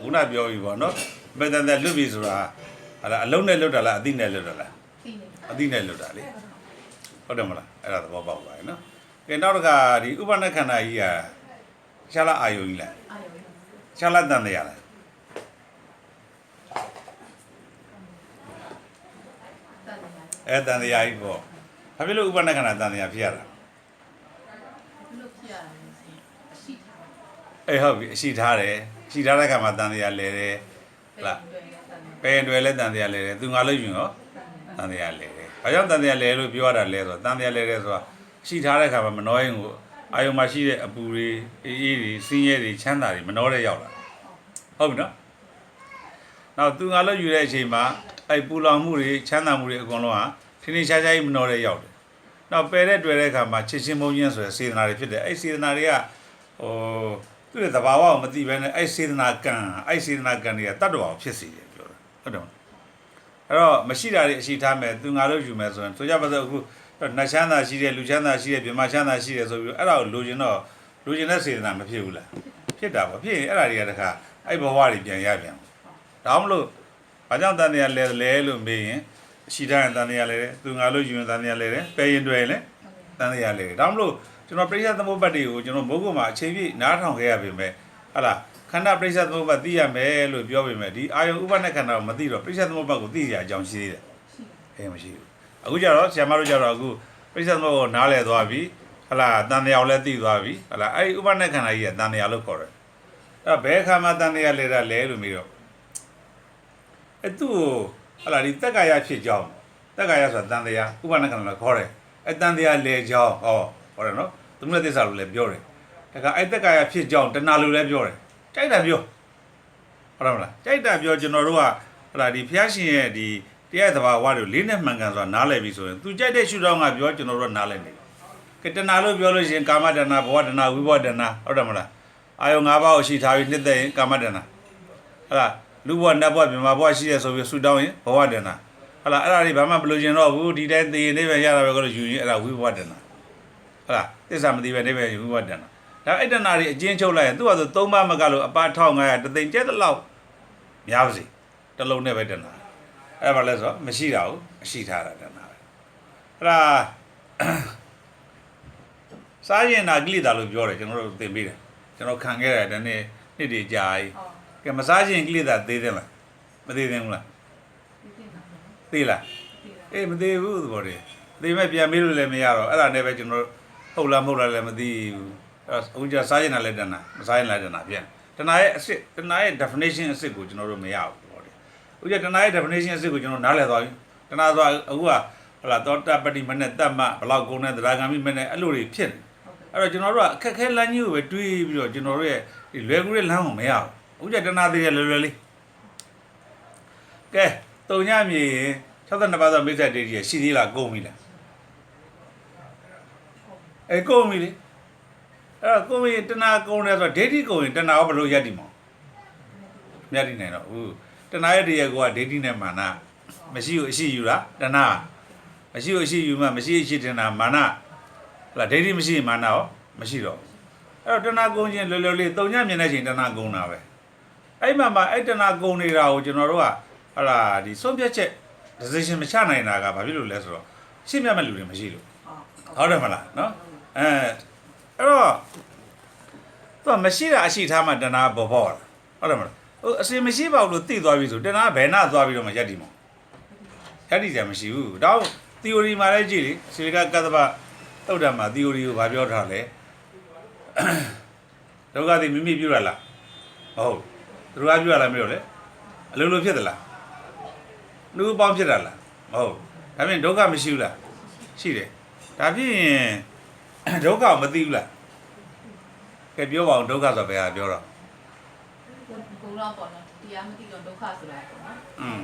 ခုနပြောပြီပေါ့နော်ပေတန်တဲ့လွတ်ပြီဆိုတာဟာလားအလုံးနဲ့လွတ်တာလားအသိနဲ့လွတ်တာလားအသိနဲ့လွတ်တာလေဟုတ်တယ်မလားအဲ့ဒါသဘောပေါက်ပါရဲ့နော်ကဲနောက်တစ်ခါဒီဥပနခန္ဓာကြီးကရှားလာအာယုကြီးလားရှားလာတန်တရားလားတန်တရားကြီးပေါ့ဘာဖြစ်လို့ဥပနခန္ဓာတန်တရားဖြစ်ရတာဟုတ်ပြီအရှိထားတယ်ရှိထားတဲ့ခါမှာတန်တရားလဲတယ်ဟုတ်လားပဲတွယ်လဲတန်တရားလဲတယ်သူငါလို့ယူရောတန်တရားလဲတယ်ဘာကြောင့်တန်တရားလဲလို့ပြောရတာလဲဆိုတော့တန်တရားလဲတယ်ဆိုတာရှိထားတဲ့ခါမှာမနှောရင်ကိုအာယုံမှာရှိတဲ့အပူတွေအေးအေးတွေစင်းရဲတွေချမ်းသာတွေမနှောတဲ့ရောက်လာဟုတ်ပြီနော်နောက်သူငါလို့ယူတဲ့အချိန်မှာအဲ့ပူလောင်မှုတွေချမ်းသာမှုတွေအကုန်လုံးဟာထင်းထင်းရှားရှားကြီးမနှောတဲ့ရောက်တယ်နောက်ပယ်တဲ့တွေ့တဲ့အခါမှာချစ်ချင်းမုန်းချင်းဆိုတဲ့စေတနာတွေဖြစ်တယ်အဲ့စေတနာတွေကသူ့ရဲ့သဘာဝကိုမသိဘဲနဲ့အဲ့စေတနာကံတွေကတတ္တဝါကိုဖြစ်စေတယ်ပြောတာဟုတ်တယ်အဲ့တော့မရှိတာတွေအရှိထားမယ်သူငါလို့ယူမယ်ဆိုရင်ဆိုကြပါစို့အခုနတ်ချမ်းသာရှိတယ်လူချမ်းသာရှိတယ်ဗြဟ္မာချမ်းသာရှိတယ်ဆိုပြီးအဲ့ဒါကိုလိုချင်တဲ့စေတနာမဖြစ်ဘူးလားဖြစ်တာပေါ့ဖြစ်ရင်အဲ့ဒါတွေကတခါအဲ့ဘဝတွေပြန်ရပြန်ဒါမှမဟုတ်ဘာကြောင့်တန်တရားလဲလို့မေးရင်ရှိထားရင်တန်တရားလဲတယ်သူငါလို့ယူရင်တန်တရားလဲတယ်ပယ်ရင်တွေ့ရင်လည်းတန်တရားလဲတယ်ဒါမှမဟုတ်ကျွန်တော်ပြိဿသမုပ္ပါဒ်တွေကိုကျွန်တော်မိုးကုတ်မှာအချိန်ပြည့်နားထောင်ခဲ့ရပေမဲ့ဟာလားခန္ဓာပြိဿသမုပ္ပါဒ်သိရမယ်လို့ပြောပေမဲ့ဒီအာယုံဥပနခန္ဓာကိုမသိတော့ပြိဿသမုပ္ပါဒ်ကိုသိရအကြောင်းရှိသေးတယ်မရှိဘူးအခုကျတော့ဆရာမတို့ကျတော့အခုပြိဿသမုပ္ပါဒ်ကိုနားလည်သွားပြီဟာလားတန်တရားကိုလည်းသိသွားပြီဟာလားအဲ့ဒီဥပနခန္ဓာကြီးကတန်တရားလို့ခေါ်တယ်အဲ့ဘယ်ခါမှတန်တရားလဲတာလဲလို့မေးတော့အဲ့သူ့ကိုဟာလားဒီတက္ကာယဖြစ်ကြောင်းတက္ကာယဆိုတာတန်တရားဥပနခန္ဓာလို့ခေါ်တယ်အဲ့တန်တရားလဲကြောင်းဟောတယ်နော်သမုဒ္ဒသစ္စာလို့လည်းပြောတယ်ဒါကအဲ့တက္ကာယဖြစ်ကြောင်းတဏှာလို့လည်းပြောတယ်ကြိုက်တာပြောဟုတ်တယ်မလားကြိုက်တာပြောကျွန်တော်တို့ကဟလာဒီဘုရားရှင်ရဲ့ဒီတရားသဘာဝတွေကိုလေးနဲ့မှန်ကန်စွာနားလည်ပြီဆိုရင်သူကြိုက်တဲ့ရှုထောင့်ကပြောကျွန်တော်တို့နားလည်နေကဲတဏှာလို့ပြောလို့ရှိရင်ကာမတဏှာဘဝတဏှာဝိဘဝတဏှာဟုတ်တယ်မလားအာယုံ၅ပါးကိုရှိထားပြီးနှစ်သက်ရင်ကာမတဏှာဟလာလူဘဝနတ်ဘဝဗြဟ္မာဘဝရှိရဆိုပြီးရှုထောင့်ရင်ဘဝတဏှာဟလာအဲ့ဒါတွေဘာမှမလို့ရှင်တော့ဘူးဒီတိုင်းသိရင်နေပဲရတာပဲလို့ယူရင်အဲ့ဒါဝိဘဝတဏှာဟုတ်လားသစ္စာမသိပဲနေပဲဝိဘဝတဏ္ဍဒါအဲ့တဏ္ဍတွေအကျဉ်းချုပ်လိုက်ရင်သူ့ဟာဆို၃ပါးမကလို့အပါ1500တသိန်းကျက်တဲ့လောက်များပါစေတစ်လုံးနဲ့ပဲတဏ္ဍအဲ့ဘာလဲဆိုတော့မရှိတာဘူးအရှိထားတာတဏ္ဍပဲအဲ့ဒါစားရင်နာကိလေသာလို့ပြောတယ်ကျွန်တော်တို့သင်ပေးတယ်ကျွန်တော်ခံခဲ့ရတယ်ဒီနှစ်တွေကြာပြီကဲမစားရင်ကိလေသာသေးတယ်လားမသေးသေးဘူးလားသေးလားအေးမသေးဘူးသဘောတည်းသေမဲ့ပြန်မေးလို့လည်းမရတော့အဲ့ဒါနဲ့ပဲကျွန်တော်ဟုတ်လားမဟုတ်လားလည်းမသိဘူးအခုကျစားရင်လည်းတဏ္ဍမစားရင်လည်းတဏ္ဍပြန်တဏ္ဍရဲ့အစစ်တဏ္ဍရဲ့ definition အစစ်ကိုကျွန်တော်တို့မရဘူးပေါ့လေအခုကျတဏ္ဍရဲ့ definition အစစ်ကိုကျွန်တော်နားလည်သွားပြီတဏ္ဍဆိုအခုကဟလာသောတာပတိမနဲ့တတ်မှဘလောက်ကုန်တဲ့တရားဂမ်းမိမနဲ့အဲ့လိုတွေဖြစ်နေအဲ့တော့ကျွန်တော်တို့ကအခက်ခဲလမ်းကြီးကိုပဲတွေးပြီးတော့ကျွန်တော်တို့ရဲ့ဒီလွယ်ကူတဲ့လမ်းကိုမရဘူးအခုကျတဏ္ဍသေးတယ်လွယ်လွယ်လေးကဲတုံညမြေ62ပါးသောမိစ္ဆာဒိဋ္ဌိရရှိသေးလားကုန်ပြီလားအဲ့ကုန်ပြီလေအဲ့တော့ကုန်ရင်တဏှာကုန်တယ်ဆိုတော့ဒိဋ္ဌိကုန်ရင်တဏှာရောဘယ်လိုရပ်တည်မလဲရပ်တည်နိုင်တော့ဘူးတဏှာရဲ့တရားကဒိဋ္ဌိနဲ့မာနမရှိဘူးအရှိယူလားတဏှာမရှိဘူးအရှိယူမှမရှိအရှိတဏှာမာနဟလာဒိဋ္ဌိမရှိရင်မာနရောမရှိတော့အဲ့တော့တဏှာကုန်ခြင်းလွယ်လွယ်လေးတုံညမြင်တဲ့ချိန်တဏှာကုန်တာပဲအဲ့မှာအဲ့တဏှာကုန်နေတာကိုကျွန်တော်တို့ကဟလာဒီဆုံးဖြတ်ချက် decision မချနိုင်တာကဘာဖြစ်လို့လဲဆိုတော့ရှင်းပြမဲ့လူတွေမရှိလို့ဟုတ်တယ်မလားနော်အဲ့တော့သူကမရှိတာအရှိထားမှတဏှာပေါ်ပေါ်လာဟုတ်တယ်မလားအစင်မရှိပါဘူးလို့သိသွားပြီဆိုတဏှာဘယ်နာသွားပြီးတော့မှယက်တည်မှာယက်တည်ကြမရှိဘူးဒါတော့ theory မှာလည်းကြည့်လေစေကကသဗ္ဗသုတ်တံမှာ theory ကိုဘာပြောထားလဲဒုက္ခသည်မိမိပြုရလားဟုတ်သူကပြုရလားမပြောလေအလိုလိုဖြစ်သလားလူပေါင်းဖြစ်တာလားမဟုတ်ဒါပြင်ဒုက္ခမရှိဘူးလားရှိတယ်ဒါဖြင့်ဒုက္ခကိုမသိဘူးလားကဲပြောပါအောင်ဒုက္ခဆိုဘယ်ဟာပြောတော့ကိုတော့ပေါ့နော်တရားမသိတော့ဒုက္ခဆိုတာပေါ့နော်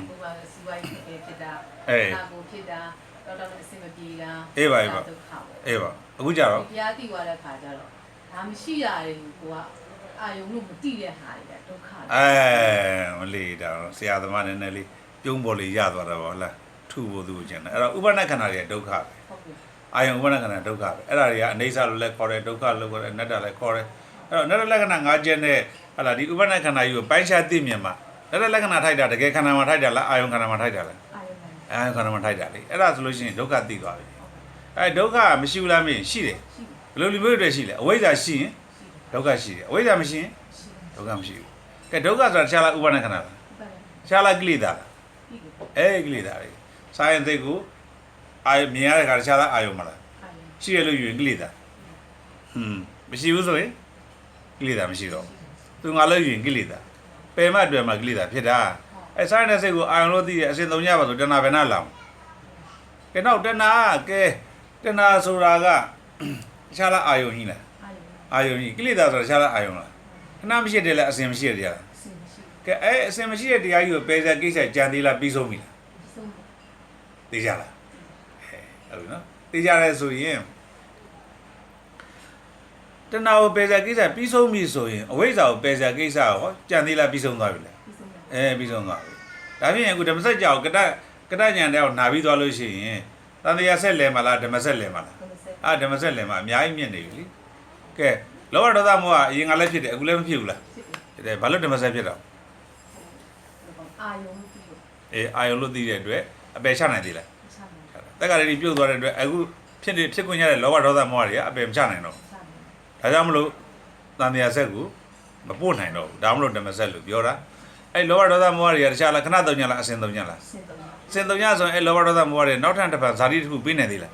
ကိုကစီဝိုင်းဖြစ်တာနာကိုဖြစ်တာတော့အစင်မပြေတာအေးပါအေးပါအေးပါအခုကြတော့တရားသိသွားတဲ့ခါကျတော့ဒါမရှိတာတွေကိုကအာယုံလို့မသိတဲ့ဟာတွေဒုက္ခမလေးတာဆရာသမားနည်းနည်းလေးပြုံးပေါ်လေးရသွားတာပါဟုတ်လားထုဖို့သူ့ကိုကျန်တယ်အဲ့တော့ဥပနခန္ဓာတွေဒုက္ခပဲအာယုံဥပနခန္ဓာဒုက္ခပဲအဲ့ဒါတွေကအနိစ္စလို့လည်းခေါ်တယ်ဒုက္ခလို့ခေါ်တယ်အနတ္တလည်းခေါ်တယ် အဲ့တော့နရလက္ခဏာ၅ချက်နဲ့ဟာလာဒီဥပဒနာခန္ဓာကြီးကိုပိုင်းခြားသိမြင်မှာနရလက္ခဏာထိုက်တာတကယ်ခန္ဓာမှာထိုက်တာလားအာယုံခန္ဓာမှာထိုက်တာလားအာယုံခန္ဓာမှာထိုက်တာလေအဲ့ဒါဆိုလို့ရှိရင်ဒုက္ခသိသွားပြီအဲ့ဒုက္ခမရှိဘူးလားမင်းရှိတယ်ဘယ်လိုလူမျိုးတွေရှိလဲအဝိဇ္ဇာရှိရင်ဒုက္ခရှိတယ်အဝိဇ္ဇာမရှိရင်ဒုက္ခမရှိဘူးကဲဒုက္ခဆိုတာတခြားလားဥပဒနာခန္ဓာလားတခြားလားကိလေသာလားအဲ့ကိလေသာလေစာရင်သိကိုအာယုံမြင်ရတဲ့ခါတခြားလားအာယုံမလားရှိရလို့ယူရင်ကိလေသာမရှိဘူးဆိုရင်ကိလေသာမရှိတော့သူငါလည်းယူရင်ကိလေသာပယ်မတွေ့မှာကိလေသာဖြစ်တာအဲစာရင်တဲ့စိတ်ကိုအာယုံလို့သိတဲ့အစဉ်သုံးညပါဆိုတဏှာဘယ်နှလောင်ကဲတော့တဏှာကဲတဏှာဆိုတာကတခြားလားအာယုံကြီးလားအာယုံကြီးကိလေသာဆိုတာတခြားလားအာယုံလားခဏမရှိတယ်လားအစဉ်မရှိတယ်လားကဲအဲအစဉ်မရှိတဲ့တရားကြီးကိုပယ်စားကိစ္စကြံသေးလားပြီးဆုံးပြီလားသိကြလားဟုတ်ပြီနော်သိကြရဲဆိုရင်တဏှာကိုပယ်စားကိစ္စပြီးဆုံးပြီဆိုရင်အဝိဇ္ဇာကိုပယ်စားကိစ္စရောကြံသေးလားပြီးဆုံးသွားပြီလားပြီးဆုံးသွားပြီဒါဖြင့်အခုဓမ္မစကြာကိုကတဉာဏ်တဲ့ကိုနာပြီးသွားလို့ရှိရင်တန်တရားဆက်လဲမလားဓမ္မဆက်လဲမလားဓမ္မဆက်လဲမှာအများကြီးမြင့်နေပြီလေကဲလောဘဒေါသမောဟအရင်ကလည်းဖြစ်တယ်အခုလည်းမဖြစ်ဘူးလားဖြစ်တယ်ဘာလို့ဓမ္မဆက်ဖြစ်တော့အာယုံလို့သိလို့အာယုံလို့သိတဲ့အတွက်အပယ်ချနိုင်သေးလားတက္ကရာတွေပြုတ်သွားတဲ့အတွက်အခုဖြစ်ခွင့်ရတဲ့လောဘဒေါသမောဟတွေကအပယ်မချနိုင်တော့ဒါကြောင့်မလို့တန်တရားဆက်ကိုမပို့နိုင်တော့ဘူးဒါမှမဟုတ်ဓမ္မဆက်လို့ပြောတာအဲ့လောဘဒေါသမောဟတွေကတခြားလားခဏသုံးညလားအစဉ်သုံးညလားအစဉ်သုံးညဆိုရင်အဲ့လောဘဒေါသမောဟတွေနောက်ထပ်တစ်ပတ်ဇာတိတစ်ခုပေးနိုင်သေးလား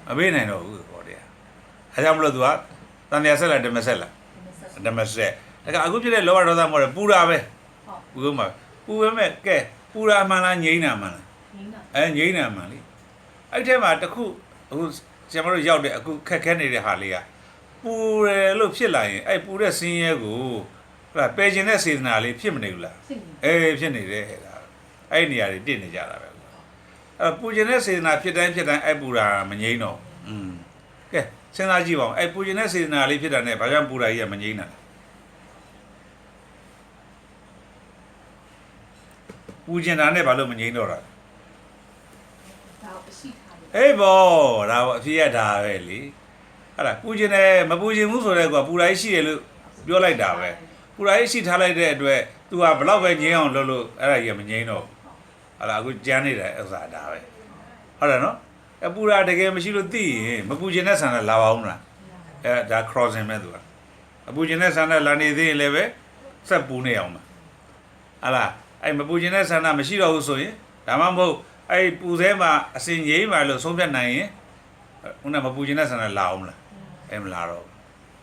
မပေးနိုင်တော့ဘူးဟောတရားဒါကြောင့်မလို့သူကတန်တရားဆက်လားဓမ္မဆက်လားဓမ္မဆက်ဒါကအခုဖြစ်တဲ့လောဘဒေါသမောဟတွေပူတာပဲပူလို့မှာပူပဲမဲ့ကဲပူတာမှန်လားငြိမ်းတာမှန်လားငြိမ်းတာမှန်လေအဲ့ထဲမှာတစ်ခုအခုဆရာမတို့ရောက်တဲ့အခုခက်ခဲနေတဲ့ဟာလေးကပူတယ်လို့ဖြစ်လာရင်အဲ့ပူတဲ့ဆင်းရဲကိုဟုတ်လားပယ်ခြင်းတဲ့စေတနာလေးဖြစ်မနေဘူးလားဖြစ်နေတယ်ဒါအဲ့နေရာတွေတည်နေကြတာပဲအဲ့ပူခြင်းတဲ့စေတနာဖြစ်တိုင်းအဲ့ပူတာမငြိမ်းတော့ကဲစဉ်းစားကြည့်ပါဦးအဲ့ပူခြင်းတဲ့စေတနာလေးဖြစ်တာနဲ့ဘာကြောင့်ပူတာကြီးကမငြိမ်းတာပူခြင်းတာနဲ့ဘာလို့မငြိမ်းတော့တာဒါအရှိထားတယ်အေးဘောဒါအဖြစ်ရတာပဲလေအဲ့ဒါပူခြင်းနဲ့မပူခြင်းဘူးဆိုတဲ့ကွာပူတာကြီးရှိတယ်လို့ပြောလိုက်တာပဲပူတာကြီးရှိထားလိုက်တဲ့အတွက် तू ကဘလောက်ပဲငြိမ်းအောင်လုပ်လို့အဲ့ဒါကြီးကမငြိမ်းတော့အဲ့ဒါအခုကြမ်းနေတဲ့ဥစ္စာဒါပဲဟုတ်တယ်နော်အပူတာတကယ်မရှိလို့သိရင်မပူခြင်းနဲ့ဆန္ဒလာပါဦးမလားဒါ crossing ပဲ तू ကအပူခြင်းနဲ့ဆန္ဒလာနေသေးရင်လည်းပဲဆက်ပူနေအောင်မှာဟုတ်လားအဲ့မပူခြင်းနဲ့ဆန္ဒမရှိတော့ဘူးဆိုရင်ဒါမှမဟုတ်အဲ့ပူစဲမှာအစင်ငြိမ်းပါလို့ဆုံးဖြတ်နိုင်ရင်ဦးနမပူခြင်းနဲ့ဆန္ဒလာအောင်မလားမလာတော့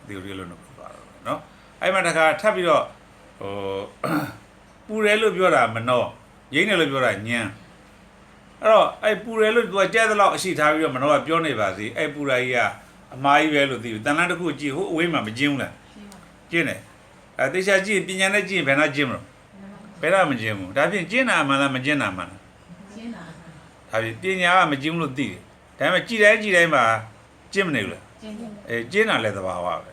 ဒီလိုလိုလုပ်သွားတော့နော်အဲ့မှာတခါထပ်ပြီးတော့ဟိုပူတယ်လို့ပြောတာမနှောငြိမ်းတယ်လို့ပြောတာညံအဲ့တော့အဲ့ပူတယ်လို့သူကကြဲတဲ့လောက်အရှိထားပြီးတော့မနှောကပြောနေပါစေအဲ့ပူတာကြီးကအမားကြီးပဲလို့သိဘူးတန်လန်းတစ်ခုကြည့်ဟိုအဝေးမှာမကျင်းဘူးလားကျင်းတယ်အဲ့တေချာကြည့်ပညာနဲ့ကြည့်ရင်ဘယ်နှကျင်းမလို့ဘယ်တော့မကျင်းဘူးဒါဖြင့်ကျင်းတာမှလားမကျင်းတာမှလားကျင်းတာဒါဖြင့်ပညာကမကျင်းဘူးလို့သိတယ်ဒါပေမဲ့ကြည်တိုင်းမှာကျင်းမနေဘူးလားကျင်းတာလည်းသဘာဝပဲ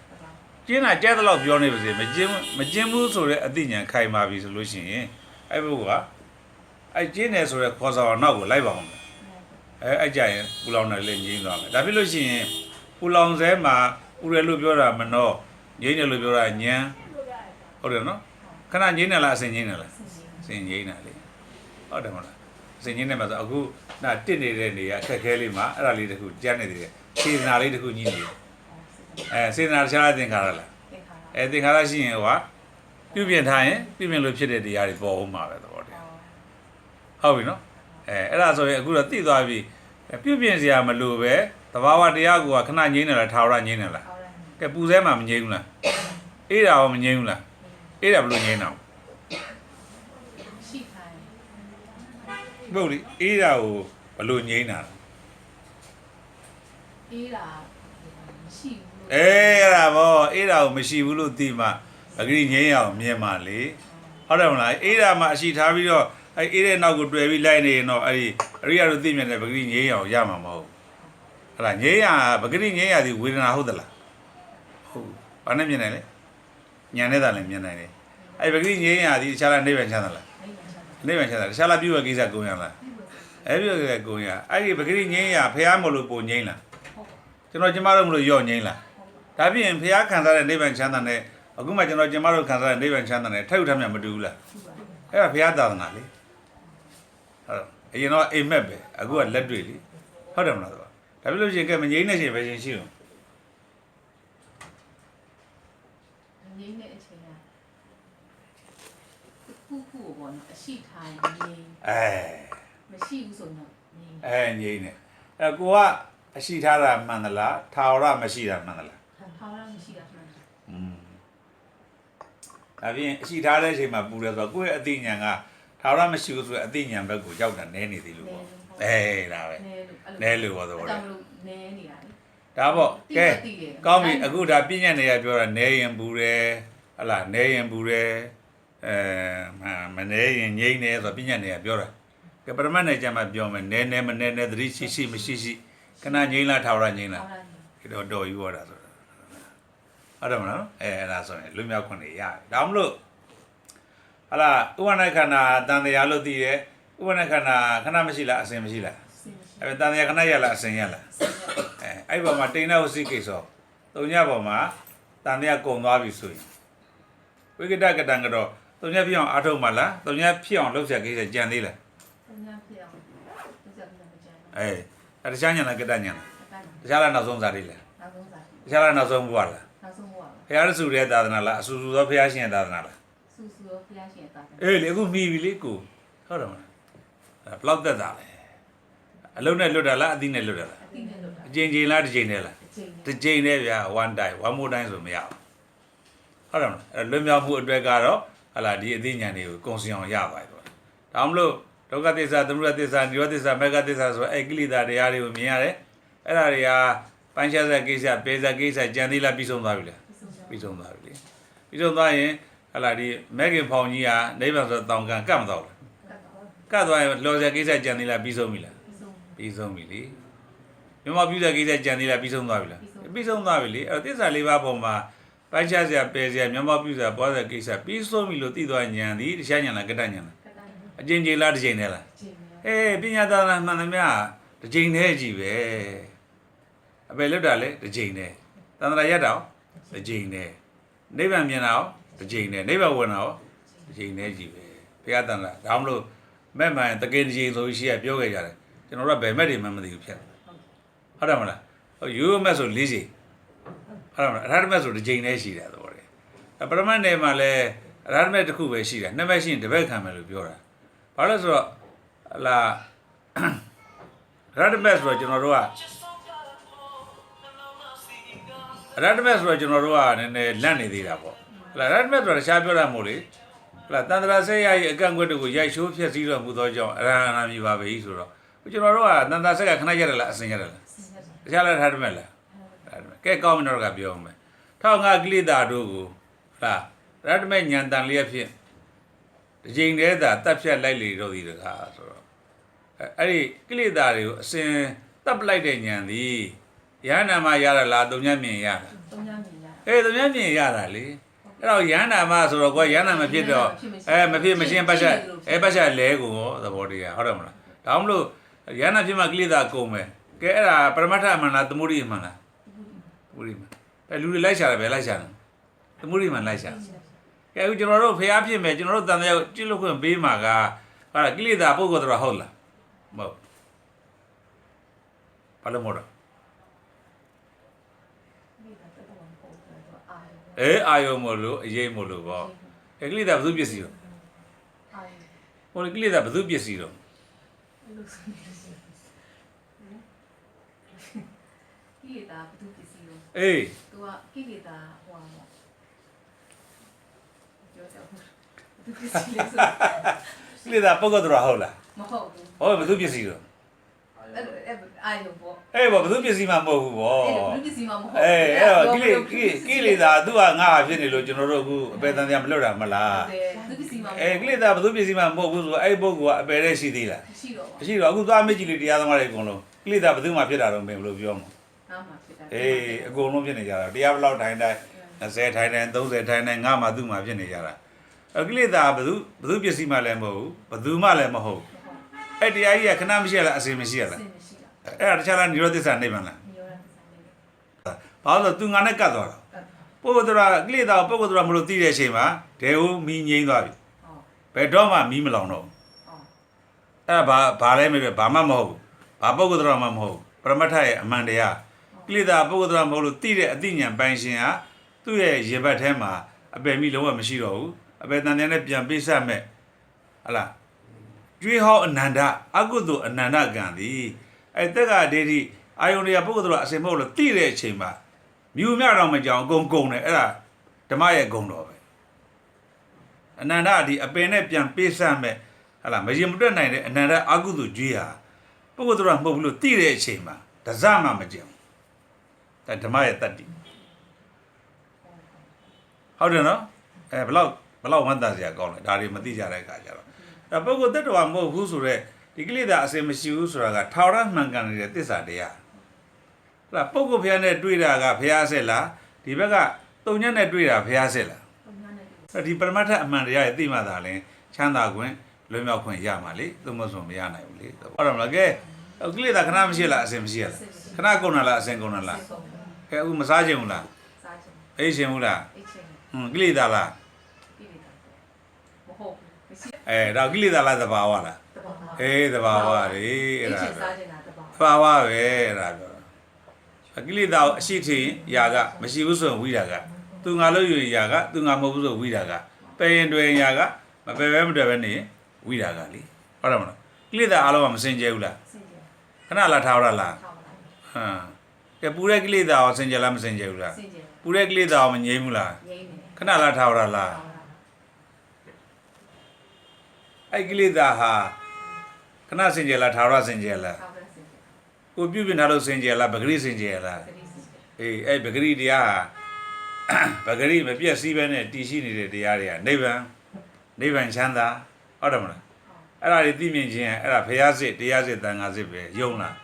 ကျင်းတာကြဲတဲ့လောက်ပြောနေပါစေမကျင်းဘူးဆိုတဲ့အသိဉာဏ်ခိုင်ပါပြီဆိုလို့ရှိရင်အဲ့ဘုကအဲ့ကျင်းတယ်ဆိုတဲ့ခေါ်ဆောင်နောက်ကိုလိုက်ပါအောင်အဲ့ကြရင်ပူလောင်တယ်လည်းငြိမ်းသွားမယ်ဒါဖြစ်လို့ရှိရင်ပူလောင်စဲမှာပူတယ်လို့ပြောတာမနှောငြိမ်းတယ်လို့ပြောတာညံဟုတ်တယ်နော်ခဏငြိမ်းတယ်လားအစဉ်ငြိမ်းတယ်လားအစဉ်ငြိမ်းတာလေဟုတ်တယ်မလားအစဉ်ငြိမ်းတယ်မှာဆိုအခုနာတစ်နေတဲ့နေရာအခက်ခဲလေးမှာအဲ့ဒါလေးတခုကြမ်းနေသေးတယ်စေတနာလေးတခုညှိနေတယ်စေတနာတခြားသင်္ခါရလားသင်္ခါရရှိရင်ဟိုကပြုပြင်ထားရင်ပြုပြင်လို့ဖြစ်တဲ့တရားတွေပေါ်အောင်မှာပဲသဘောတရားဟုတ်ပြီနော်အဲ့ဒါဆိုရင်အခုတော့သိသွားပြီပြုပြင်စရာမလိုပဲသဘာဝတရားကခဏငြိမ်းတယ်လားထာဝရငြိမ်းတယ်လားကဲပူစဲမှာမငြိမ်းဘူးလားအေးတာရောမငြိမ်းဘူးလားအေးတာဘယ်လိုငြိမ်းတာရှိထားတယ်ဘုတ်လေအေးတာကိုဘယ်လိုငြိမ်းတာအေးတာမရှိဘူးအဲ့ဒါဗောအေးတာကိုမရှိဘူးလို့သိမှပဂရိငြိမ်းအောင်မြင်ပါလေဟုတ်တယ်မလားအေးတာမှအရှိထားပြီးတော့အဲ့အေးတဲ့နောက်ကိုတွေ့ပြီးလိုက်နေရင်တော့အဲ့ဒီအရိယာတို့သိမြင်တဲ့ပဂရိငြိမ်းအောင်ရမှာမဟုတ်ဟုတ်လားငြိမ်းရပဂရိငြိမ်းရသည်ဝေဒနာဟုတ်သလားဟုတ်ဘာနဲ့မြင်နိုင်လဲဉာဏ်နဲ့သာလည်းမြင်နိုင်တယ်အဲ့ပဂရိငြိမ်းရသည်တခြားလားနိဗ္ဗာန်ချမ်းသာလားနိဗ္ဗာန်ချမ်းသာတခြားလားပြုဝကိစ္စကုန်ရလားအဲ့ပြုဝကိစ္စကုန်ရအဲ့ဒီပဂရိငြိမ်းရဖះမလို့ပုံငြိမ်းလားကျွန်တော်ကျမတို့မလို့ရော့ငြိမ်းလားဒါဖြင့်ဖះခံစားတဲ့နိဗ္ဗာန်ချမ်းသာနဲ့ အခုမှကျွန်တော်ကျမတို့ခံစားတဲ့နိဗ္ဗာန်ချမ်းသာတယ်ထိုက်ထမ်းမြတ်မတူဘူးလားအဲ့ဒါဘုရားသာသနာလေဟုတ်အရင်တော့အိမ်မက်ပဲအခုကလက်တွေ့လေဟုတ်တယ်မလားဒါဖြစ်လို့ရှိရင်ကဲမငြိမ်းနေရှင်ပဲရှင်ရှိအောင် ငြိမ်းတဲ့အချိန်ကခုပေါ့နော်အရှိထိုင်ငြိမ်းမရှိဘူးဆိုတော့ငြိမ်းငြိမ်းနေကိုကအရှိထားတာမှန်သလားထာဝရမရှိတာမှန်သလား ထာဝရမရှိတာမှန်တယ်ဒါပြင်အရှိထားတဲ့အချိန်မှာပူတယ်ဆိုတော့ကိုယ့်ရဲ့အသိဉာဏ်ကထာဝရမရှိဘူးဆိုရင်အသိဉာဏ်ဘက်ကိုရောက်တာနည်းနေသေးလို့ပေါ့ဒါပဲနည်းလို့ပေါ့သဘောတည်းနည်းနေတာလေဒါပေါ့ကဲကောင်းပြီအခုဒါပြည့်ညတ်နေရပြောတာနည်းရင်ပူတယ်ဟလာနည်းရင်ပူတယ်မနည်းရင်ငြိမ့်နေဆိုပြည့်ညတ်နေရပြောတာကဲပရမတ်နဲ့ကြမှာပြောမယ်နည်းမနည်းသတိရှိမရှိခဏငြိမ့်လားထာဝရငြိမ့်လားဒီတော့တော်ယူရတာဆိုတာဟုတ်တယ်မလားအဲ့ဒါဆိုရင်လွမြောက်ခွင့်ရရတယ်ဒါမှမဟုတ်ဟလာဥပနာခန္ဓာတန်တရားလို့သိရဲဥပနာခန္ဓာခဏမရှိလားအစဉ်မရှိလားအဲ့တန်တရားခဏရလားအစဉ်ရလားအဲ့ပေါ်မှာတိဏ္ဍဝစီကိစ္စသုံးညပေါ်မှာတန်တရားကုံသွားပြီဆိုရင်ဝိကတကတံကတော့သုံးညဖြစ်အောင်အားထုတ်မှလားသုံးညဖြစ်အောင်လုပ်ဆက်ကိစ္စကြံသေးလားသုံးညဖြစ်အောင်လုပ်ဆက်ကိစ္စကြံအဲ့တခြားညာလားကတညာလားတခြားလားနောက်ဆုံးစားလေးလားနောက်ဆုံးစားတခြားလားနောက်ဆုံးဘုရားလားနောက်ဆုံးဘုရားဘုရားစုရဲ့သာသနာလားအဆူဆူသောဘုရားရှင်ရဲ့သာသနာလားဆူဆူသောဘုရားရှင်ရဲ့သာသနာလေအခုမိပြီလေကိုဟုတ်တယ်မလားဘလောက်သက်တာလဲအလုံးနဲ့လွတ်တာလားအသီးနဲ့လွတ်တာလားအသီးနဲ့လွတ်တာအချိန်လားတစ်ချိန်နဲ့လားတစ်ချိန်နဲ့ဗျာ one time one more time ဆိုမရဘူးဟုတ်တယ်မလားအဲ့လွတ်မြောက်မှုအတွက်ကတော့ဟလာဒီအသိဉာဏ်တွေကိုကုံစင်အောင်ရပါတယ်ပေါ့ဒါမှမဟုတ်ဒုက္ခသစ္စာသမုဒယသစ္စာနိရောဓသစ္စာမဂ္ဂသစ္စာဆိုအဲ့ကိလေသာတရားတွေကိုမြင်ရတယ်အဲ့ဒါတွေကပိုင်းခြားတဲ့ကိစ္စပေဇာကိစ္စကြံသေးလားပြီးဆုံးသွားပြီလားပြီးဆုံးသွားပြီလေပြီးဆုံးသွားရင်ဟလာဒီမဂ္ဂင်ဖောင်ကြီးကနိဗ္ဗာန်ဆိုတောင်ကံကတ်မတော့ဘူးကတ်သွားရင်လောဇာကိစ္စကြံသေးလားပြီးဆုံးပြီလားပြီးဆုံးပြီလေမြမပြုတဲ့ကိစ္စကြံသေးလားပြီးဆုံးသွားပြီလားပြီးဆုံးသွားပြီလေအဲ့သစ္စာလေးပါးပုံမှာပိုင်းခြားစရာပယ်စရာမြမပြုစရာပွားစရာကိစ္စပြီးဆုံးပြီလို့သိသွားဉာဏ်ဒီတရားဉာဏ်လားကတ္တဉာဏ်လားအကျဉ်းချင်းလားတစ်ချိန်နဲ့လားပညာသာသနာမှန်သမျှတစ်ချိန်နဲ့ကြည့်ပဲအပယ်လွတ်တာလေတစ်ချိန်နဲ့သန္တရာရတ္တာတစ်ချိန်နဲ့နိဗ္ဗာန်မြင်တာတစ်ချိန်နဲ့နိဗ္ဗာန်ဝင်တာတစ်ချိန်နဲ့ကြည့်ပဲဘုရားတန်လားဒါမှမဟုတ်မဲ့မှန်တကယ်တစ်ချိန်ဆိုရှိရပြောခဲ့ကြတယ်ကျွန်တော်တို့ကဘယ်မဲ့တွေမှမသိဘူးဖြစ်ဟုတ်တယ်မလားရိုးမဲ့ဆို၄ချိန်ဟုတ်တယ်မလားအရဟတမဲ့ဆိုတစ်ချိန်နဲ့ရှိတယ်သဘောတည်းပရမတ်နယ်မှာလည်းအရဟတမဲ့တစ်ခုပဲရှိတယ်နှစ်မဲ့ရှိရင်တစ်ဘက်ခံမယ်လို့ပြောတာဘာလို့ဆိုတော့လာရတ္တမက်ဆိုတော့ကျွန်တော်တို့ကရတ္တမက်ဆိုတော့ကျွန်တော်တို့ကနည်းနည်းလန့်နေသေးတာပေါ့ဟလာရတ္တမက်ဆိုတော့တခြားပြောတာမဟုတ်လေဟလာတန်တရာဆေးရရဲ့အကန့်ကွက်တို့ကိုရိုက်ချိုးဖျက်ဆီးတော်မူသောကြောင့်အရဟံနာမည်ပါပဲဆိုတော့ကျွန်တော်တို့ကတန်တရာဆက်ကခဏရတယ်လားအစဉ်ရတယ်လားတခြားလည်းရတ္တမက်လားကဲကောင်းမင်းတို့ကပြောအောင်မယ်ထောက်ငါကိလေသာတို့ကိုဟလာရတ္တမက်ဉာဏ်တန်လျက်ဖြင့်ဒီချိန်တည်းသာတတ်ဖြတ်လိုက်လေတော့ဒီတကားဆိုတော့အဲ့ဒီကိလေသာတွေကိုအစဉ်တပ်ပလိုက်တဲ့ဉာဏ်သည်ယန္နာမှာရတာလားတုံညမြင်ရတာတုံညမြင်ရတုံညမြင်ရတာလေအဲ့တော့ယန္နာမှာဆိုတော့ကွာယန္နာမဖြစ်တော့မဖြစ်မရှင်းပတ်ချက်ပတ်ချက်လဲကိုသဘောတရားဟုတ်တယ်မလားဒါမှမဟုတ်ယန္နာဖြစ်မှကိလေသာကုန်မယ်ကဲအဲ့ဒါပရမတ္ထမှန်လားသမုဒိမှန်လားသမုဒိမှန်လူတွေလိုက်ရှာတယ်ပဲလိုက်ရှာတယ်သမုဒိမှန်လိုက်ရှာကဲအခုကျွန်တော်တို့ဖျားဖြစ်မယ်ကျွန်တော်တို့တန်တရားကြည့်လို့ခွင့်ပေးမှာကဟာကိလေသာပုဂ္ဂိုလ်တော်ဟုတ်လားမဟုတ်ဘာလို့မဟုတ်အာယုံမလို့အရေးမလို့ပေါ့ကိလေသာဘယ်သူပစ္စည်းတော့ဟိုကိလေသာဘယ်သူပစ္စည်းတော့ကိလေသာဘယ်သူပစ္စည်းတော့အေးသူကကိလေသာဟိုပါပြောတော့ဘယ်သူပစ္စည်းလဲဆိုကိလေသာပုဂ္ဂိုလ်တော်ဟုတ်လားမဟုတ်ဘူးဟောဘယ်သူပစ္စည်းတော့အာယုံပေါ့ဘောဘယ်သူပစ္စည်းမှမဟုတ်ဘူးပေါ့ဘယ်သူပစ္စည်းမှမဟုတ်အဲ့တော့ကိလေသာသူကငါဖြစ်နေလို့ကျွန်တော်တို့အခုအပေတန်တရားမလွတ်တာမလားဘယ်သူပစ္စည်းမှကိလေသာဘယ်သူပစ္စည်းမှမဟုတ်ဘူးဆိုအဲ့ပုဂ္ဂိုလ်ကအပေတဲ့ရှိသေးလားမရှိတော့အခုသွားမေ့ကြည့်လို့တရားသမားတွေအကုန်လုံးကိလေသာဘယ်သူမှဖြစ်တာတော့မင်းဘယ်လိုပြောမှာငါမှဖြစ်တာအကုန်လုံးဖြစ်နေကြတာတရားဘယ်လောက်ထိုင်တိုင်း20ထိုင်တိုင်း30ထိုင်တိုင်းငါမှသူ့မှဖြစ်နေကြတာကိလေသာဘယ်သူပစ္စည်းမှလည်းမဟုတ်ဘူးဘယ်သူမှလည်းမဟုတ်အဲ့တရားကြီးကခဏမရှိရလားအစဉ်မရှိရလားအဲ့ဒါတခြားလားနိရောဓသစ္စာနိဗ္ဗာန်လားနိရောဓသစ္စာနိဗ္ဗာန်ဘာလို့သူငါနဲ့ကတ်သွားတာ ပုဂ္ဂိုလ်တော်ကိလေသာပုဂ္ဂိုလ်တော်မလို့သိတဲ့အချိန်မှာဒေဟုမီးငိမ့်သွားပြီဘယ်တော့မှမီးမလောင်တော့အဲ့ဒါဘာလဲမပြောဘာမှမဟုတ်ဘူးဘာပုဂ္ဂိုလ်တော်မှမဟုတ်ပရမတ္ထရဲ့အမှန်တရားကိလေသာပုဂ္ဂိုလ်တော်မဟုတ်လို့သိတဲ့အသိဉာဏ်ပိုင်ရှင်ဟာသူ့ရဲ့ရေဘတ်ထဲမှာအပယ်မိလုံးဝမရှိတော့ဘူးအပယ်တန်တဲ့နဲ့ပြန်ပိစမဲ့ဟလားကျွေးဟောအနန္တအကုသိုလ်အနန္တကံသည်အဲ့တက်ကဒေတိအာယုန်တွေကပုဂ္ဂိုလ်တော်အစင်မဟုတ်လို့သိတဲ့အချိန်မှာမြူမြတော့မကြောင်အကုန်ကုန်တယ်အဲ့ဒါဓမ္မရဲ့ဂုဏ်တော်ပဲအနန္တဒီအပင်နဲ့ပြန်ပိစမဲ့ဟလားမရင်မတွက်နိုင်တဲ့အနန္တအကုသိုလ်ကျွေးဟာပုဂ္ဂိုလ်တော်မဟုတ်ဘူးလို့သိတဲ့အချိန်မှာတစမှမကြံဒါဓမ္မရဲ့တတ္တိဟုတ်တယ်နော်ဘလောက်ဝမ်းသာစရာကောင်းလဲဒါတွေမသိကြတဲ့အခါကျတော့အဲ့ပုဂ္ဂိုလ်တ attva မဟုတ်ဘူးဆိုတော့ဒီကိလေသာအစင်မရှိဘူးဆိုတာကထာဝရမှန်ကန်နေတဲ့သစ္စာတရားဟလားပုဂ္ဂိုလ်ဘုရားနဲ့တွေ့တာကဘုရားဆက်လားဒီဘက်ကတုံညက်နဲ့တွေ့တာဘုရားဆက်လားအဲ့ဒီပရမတ္ထအမှန်တရားရဲ့သိမှသာလဲချမ်းသာခွင့်လွတ်မြောက်ခွင့်ရမှာလေသို့မဟုတ်ဆိုမရနိုင်ဘူးလေဟုတ်တယ်မလားကဲကိလေသာခဏမရှိလားအစင်မရှိရလားခဏကုန်လားအစင်ကုန်လားကဲအခုမစားချင်ဘူးလားစားချင်အိတ်ချင်ဘူးလားအိတ်ချင်ကိလေသာလားကိလေသာမဟုတ်ဘူးဒါကိလေသာလားသဘာဝလားသဘာဝလေအဲ့ဒါစားချင်တာသဘာဝပဲအဲ့ဒါပြောကိလေသာအရှိထင်ຢာကမရှိဘူးဆိုရင်ဝိတာကသူငါလို့ယူຢာကသူငါမဟုတ်ဘူးဆိုဝိတာကပယ်ရင်တွင်ຢာကမပယ်ပဲမတွယ်ပဲနေဝိတာကလေဟုတ်တယ်မလားကိလေသာအလုံးကမစင်ကြဲဘူးလားစင်ကြဲခဏလားထားရလားဟမ်ကဲပူတဲ့ကိလေသာကိုစင်ကြဲလားမစင်ကြဲဘူးလားစင်ကြဲပူတဲ့ကိလေသာကိုမငြိမ်းဘူးလားငြိမ်းတယ်ခဏလားထားရလားအဲ့ကိလေသာဟာခဏစင်ကြဲလားထားရစင်ကြဲလားကိုပြုပြင်ထားလို့စင်ကြဲလားပဂရိစင်ကြဲလားအဲ့ပဂရိတရားဟာပဂရိမပြည့်စည်ပဲနဲ့တည်ရှိနေတဲ့တရားတွေကနိဗ္ဗာန်ချမ်းသာဟုတ်တယ်မလားအဲ့ဒါတွေသိမြင်ခြင်းအဲ့ဒါဘုရားစစ်တရားစစ်သံဃာစစ်ပဲယုံလား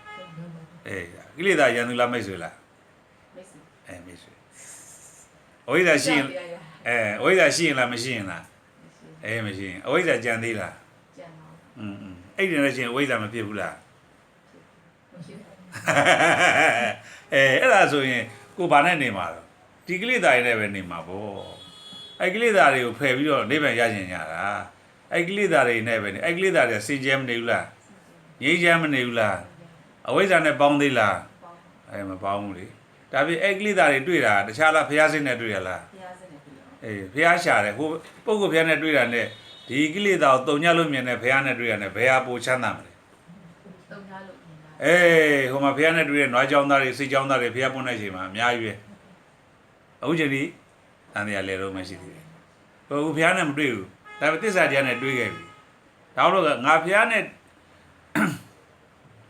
ကိလေသာရန်သူလားမိတ်ဆွေလားမိတ်ဆွေအဝိဇ္ဇာရှိရင်အဝိဇ္ဇာရှိရင်လားမရှိရင်လားမရှိရင်အဝိဇ္ဇာကြံသေးလားကြံပါဘူးအဲ့ဒီနဲ့ချင်းအဝိဇ္ဇာမဖြစ်ဘူးလားမရှိဘူးအဲ့ဒါဆိုရင်ကိုဘာနဲ့နေမှာတော့ဒီကိလေသာတွေနဲ့ပဲနေမှာပေါ့အဲ့ကိလေသာတွေကိုဖယ်ပြီးတော့နိဗ္ဗာန်ရချင်ကြတာအဲ့ကိလေသာတွေနဲ့ပဲနေအဲ့ကိလေသာတွေစင်ကြဲမနေဘူးလားငြိမ်းချမ်းမနေဘူးလားအဝိဇ္ဇာနဲ့ပေါင်းသေးလားမပေါင်းဘူးလေဒါပြင်အဲ့ကိလေသာတွေတွေ့တာတခြားလားဘုရားစိတ်နဲ့တွေ့ရလားဘုရားစိတ်နဲ့တွေ့ရဘုရားရှာတယ်ဟိုပုဂ္ဂိုလ်ဘုရားနဲ့တွေ့တာနဲ့ဒီကိလေသာကိုတုံညလို့မြင်တဲ့ဘုရားနဲ့တွေ့ရတယ်ဘယ်ဟာပိုချမ်းသာမလဲတုံညလို့မြင်တာဟိုမှာဘုရားနဲ့တွေ့တဲ့နွားကြောင်းသားတွေစိတ်ကြောင်းသားတွေဘုရားပွင့်တဲ့အချိန်မှာအများကြီးပဲအခုချိန်ဒီတန်တရားလဲတော့မရှိသေးဘူးဟိုဘုရားနဲ့မတွေ့ဘူးဒါပေမဲ့သစ္စာတရားနဲ့တွေ့ခဲ့ပြီဒါတော့ငါဘုရားနဲ့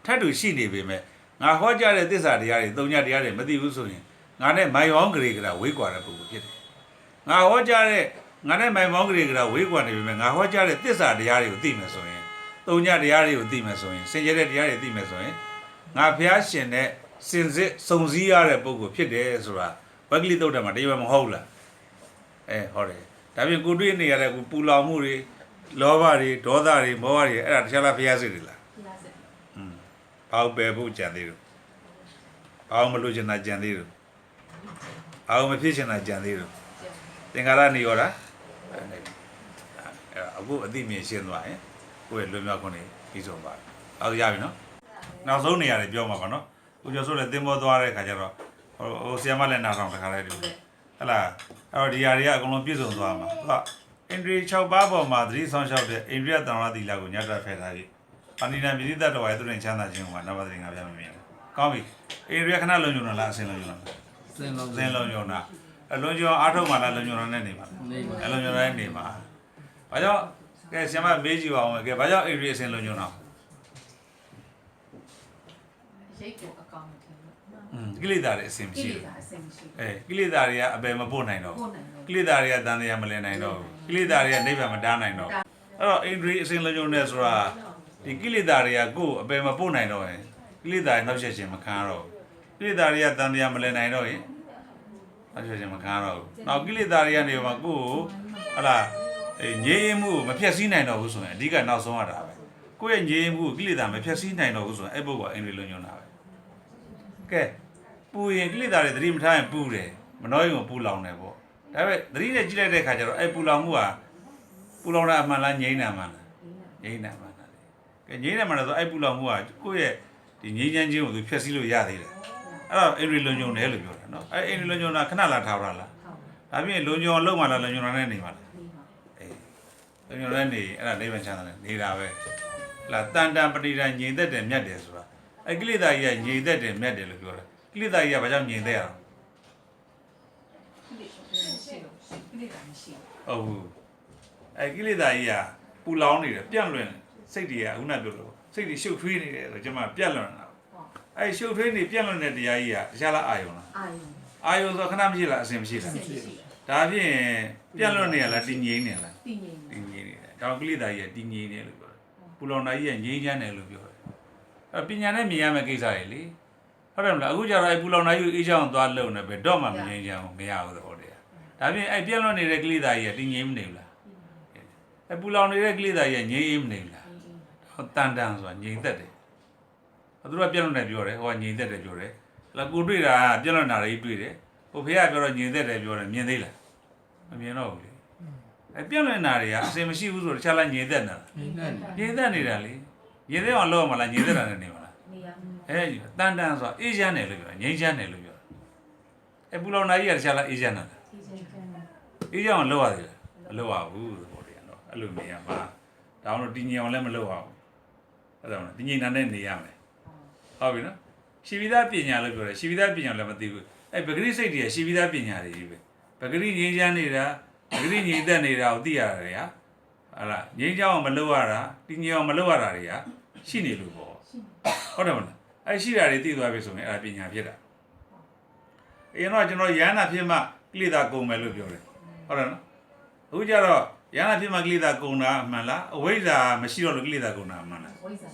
ထပ်တူရှိနေပေမဲ့ငါဟောကြားတဲ့သစ္စာတရားတွေသုံးညတရားတွေမသိဘူးဆိုရင်ငါနဲ့မိုင်ဝေါင်းကလေးကဝေးကွာတဲ့ပုဂ္ဂိုလ်ဖြစ်တယ်ငါဟောကြားတဲ့ငါနဲ့မိုင်ဝေါင်းကလေးကဝေးကွာနေပေမဲ့ငါဟောကြားတဲ့သစ္စာတရားတွေကိုသိမယ်ဆိုရင်သုံးညတရားတွေကိုသိမယ်ဆိုရင်စင်ကြဲတဲ့တရားတွေသိမယ်ဆိုရင်ငါဘုရားရှင်နဲ့စင်စစ်စုံစည်းရတဲ့ပုဂ္ဂိုလ်ဖြစ်တယ်ဆိုတာဝဂလိတုတ်တမှာတရားမဟုတ်လားဟောတယ်ဒါပြင်ကိုတွေ့နေရတဲ့ပူလောင်မှုတွေလောဘတွေဒေါသတွေမောဟတွေအဲ့ဒါတခြားလားဘုရားစိတ်တွေလားဘုရားစိတ်ဘာပယ်ဖို့ကြံသေးလို့ဘာမလို့ချင်တာကြံသေးလို့ဘာမဖြစ်ချင်တာကြံသေးလို့သင်္ခါရနေရောလားအခုအသိမြင်ရှင်းသွားရင်ကိုယ့်ရဲ့လွတ်မြောက်ခွင့်ပြီးဆုံးပါအောက်ရပြီနော်နောက်ဆုံးနေရတယ်ပြောမှာပါနော်ကိုကျော်စိုးလည်းသင်္ဘောသွားတဲ့ခါကျတော့ဟိုဆီယမလည်းနာဆောင်တခါလိုက်တယ်ဟဲ့လားအဲ့တော့ဒီຢာတွေကအကုန်လုံးပြည့်စုံသွားမှာဟုတ်အိန္ဒြေ6ပါးပေါ်မှာသတိဆောင်လျှောက်တဲ့အိန္ဒြိယတဏှာသီလကိုညတ်တာဖယ်ထားပြီအနိဒံမြည်တတ်တော်ရဲ့သူရင်ချမ်းသာခြင်းကနံပါတ်3ငါပြမမြင်ဘူးကောင်းပြီအိန္ဒြိယခဏလုံးညုံလားအစင်လုံးညုံလားစင်လုံးညုံတာအလုံးညုံအားထုတ်မှလားလုံးညုံနဲ့နေမှာအလုံးညုံနဲ့နေမှာဘာကြောင့်ကဲဆရာမမေးကြည့်ပါဦးကဲဘာကြောင့်အိန္ဒြိယအစင်လုံးညုံတာရိတ်ကိုအကောင်မထင်ဘူးကိလေသာတွေအစင်မရှိဘူးကိလေသာတွေကအပယ်မပို့နိုင်တော့ကိလေသာတွေကတန်တရားမလည်နိုင်တော့ကိလေသာတွေကနိဗ္ဗာန်မတားနိုင်တော့အဲ့တော့အိန္ဒြိအစင်လုံးညုံနဲ့ဆိုတာဒီကိလေသာတွေကကိုယ်အပယ်မပို့နိုင်တော့ရင်ကိလေသာတွေနောက်ဆက်ခြင်းမခံရတော့ကိလေသာတွေကတန်တရားမလည်နိုင်တော့ရင်နောက်ဆက်ခြင်းမခံရတော့ဘူးနောက်ကိလေသာတွေကနေမှာကိုယ်ဟလာငြိမ်းမှုမဖြတ်စည်းနိုင်တော့ဘူးဆိုရင်အဓိကနောက်ဆုံးရတာပဲကိုယ့်ရဲ့ငြိမ်းမှုကိလေသာမဖြတ်စည်းနိုင်တော့ဘူးဆိုရင်အဲ့ပုဂ္ဂိုလ်အိန္ဒြိလုံးညုံတာပဲကဲပူရင်ကိလေသာတွေသတိမထားရင်ပူတယ်မ မနှောရင်ကိုပူလောင်တယ်ပေါ့ဒါပေမဲ့သတိနဲ့ကြည့်လိုက်တဲ့ခါကျတော့အဲ့ပူလောင်မှုဟာပူလောင်တာအမှန်လားငြိမ်းတာမှန်လားငြိမ်းတာမှန်လားကဲငြိမ်းတယ်မှန်လားဆိုအဲ့ပူလောင်မှုဟာကိုယ့်ရဲ့ဒီငြိမ်းချမ်းခြင်းကိုသူဖျက်ဆီးလို့ရသေးတယ်အဲ့တော့အိန္ဒြေလုံညုံတယ်လို့ပြောတာနော်အဲ့အိန္ဒြေလုံညုံတာခဏလာထားပါလားဒါပြင်လုံညုံလုံးမှလားလုံညုံတာနဲ့နေပါလားအေးလုံညုံနဲ့နေအဲ့ဒါနိဗ္ဗာန်ချမ်းသာတယ်နေတာပဲလာတန်တန်ပဋိဒံငြိမ်သက်တယ်မြတ်တယ်ဆိုတာအဲ့ကိလေသာကြီးကငြိမ်သက်တယ်မြတ်တယ်လို့ပြောတာကိလေသာကြီးကဘာကြောင့်ငြိမ်သက်ရအောင်ဟုတ်ဘူးအဲ့ကိလေသာကြီးကပူလောင်နေတယ်ပြန့်လွင်စိတ်တွေကခုနပြောလို့စိတ်တွေရှုပ်ထွေးနေတယ်ဆိုကျွန်မပြန့်လွင်တာအဲ့ရှုပ်ထွေးနေပြန့်လွင်တဲ့တရားကြီးကတခြားလားအာယုံလားအာယုံဆိုခဏမရှိလားအစဉ်မရှိလားဒါဖြင့်ပြန့်လွင်နေရလားတည်ငြိမ်နေလားတည်ငြိမ်နေတယ်ဒါကိလေသာကြီးကတည်ငြိမ်နေလို့ပြောတယ်ပူလောင်တာကြီးကငြိမ်းချမ်းတယ်လို့ပြောတယ်အဲ့ပညာနဲ့မြင်ရမယ့်ကိစ္စတွေလေဟုတ်တယ်မလားအခုကျတော့အဲ့ပူလောင်တာကြီးအေးချမ်းအောင်သွားလုံနေပဲတော့မှမငြိမ်းချမ်းဘူးမရဘူးတော့တယ်ဒါဖြင့်အဲ့ပြန့်လွင်နေတဲ့ကိလေသာကြီးကတည်ငြိမ်မနေဘူးလားအဲ့ပူလောင်နေတဲ့ကိလေသာကြီးကငြိမ်းမနေဘူးလားတန်တန်ဆိုတာငြိမ်သက်တယ်သူတို့ကပြက်လွတ်နေပြောတယ်ဟိုကငြိမ်သက်တယ်ပြောတယ်ဟလာကိုတွေ့တာပြက်လွတ်နာတွေတွေ့တယ်ဟိုဖေကပြောတော့ငြိမ်သက်တယ်ပြောတယ်မြင်သေးလားမမြင်တော့ဘူးလေအဲပြက်လွတ်နာတွေကအစင်မရှိဘူးဆိုတော့တခြားလားငြိမ်သက်နေတာငြိမ်သက်နေတာလေငြိမ်သက်အောင်လုပ်ရမလားငြိမ်သက်တာနဲ့နေမလားနေရအဲဒီတန်တန်ဆိုတာအေးချမ်းတယ်လို့ပြောငြိမ်ချမ်းတယ်လို့ပြောအဲပူလောင်နာကြီးကတခြားလားအေးချမ်းတာအေးချမ်းအောင်လုပ်ရသေးလားမလုပ်ရဘူးသဘောတရားတော့အဲ့လိုနေရမှာဒါအောင်လို့တည်ငြိမ်အောင်လည်းမလုပ်ရဘူးအဲ့ဒါမှတည်ငြိမ်တာနဲ့နေရမယ်ဟုတ်ပြီနော်ရှိပြီးသားပညာလို့ပြောတယ်ရှိပြီးသားပညာလည်းမသိဘူးအဲ့ပဂရိစိတ်တွေကရှိပြီးသားပညာတွေကြီးပဲပဂရိငြိမ်းချမ်းနေတာပဂရိငြိမ်သက်နေတာကိုသိရတယ်ဟာဟုတ်လားငြိမ်းချမ်းအောင်မလုပ်ရတာတည်ငြိမ်အောင်မလုပ်ရတာတွေကရှိနေလို့ပေါ့ဟုတ်တယ်မလားအဲ့ရှိတာတွေသိသွားပြီဆိုရင်အဲ့ဒါပညာဖြစ်တာအရင်တော့ကျွန်တော်ရဟန္တာဖြစ်မှကိလေသာကုန်မယ်လို့ပြောတယ်ဟုတ်တယ်နော်အခုကျတော့ရဟန္တာဖြစ်မှကိလေသာကုန်တာအမှန်လားအဝိဇ္ဇာမရှိတော့လို့ကိလေသာကုန်တာအမှန်လားဝိဇ္ဇာ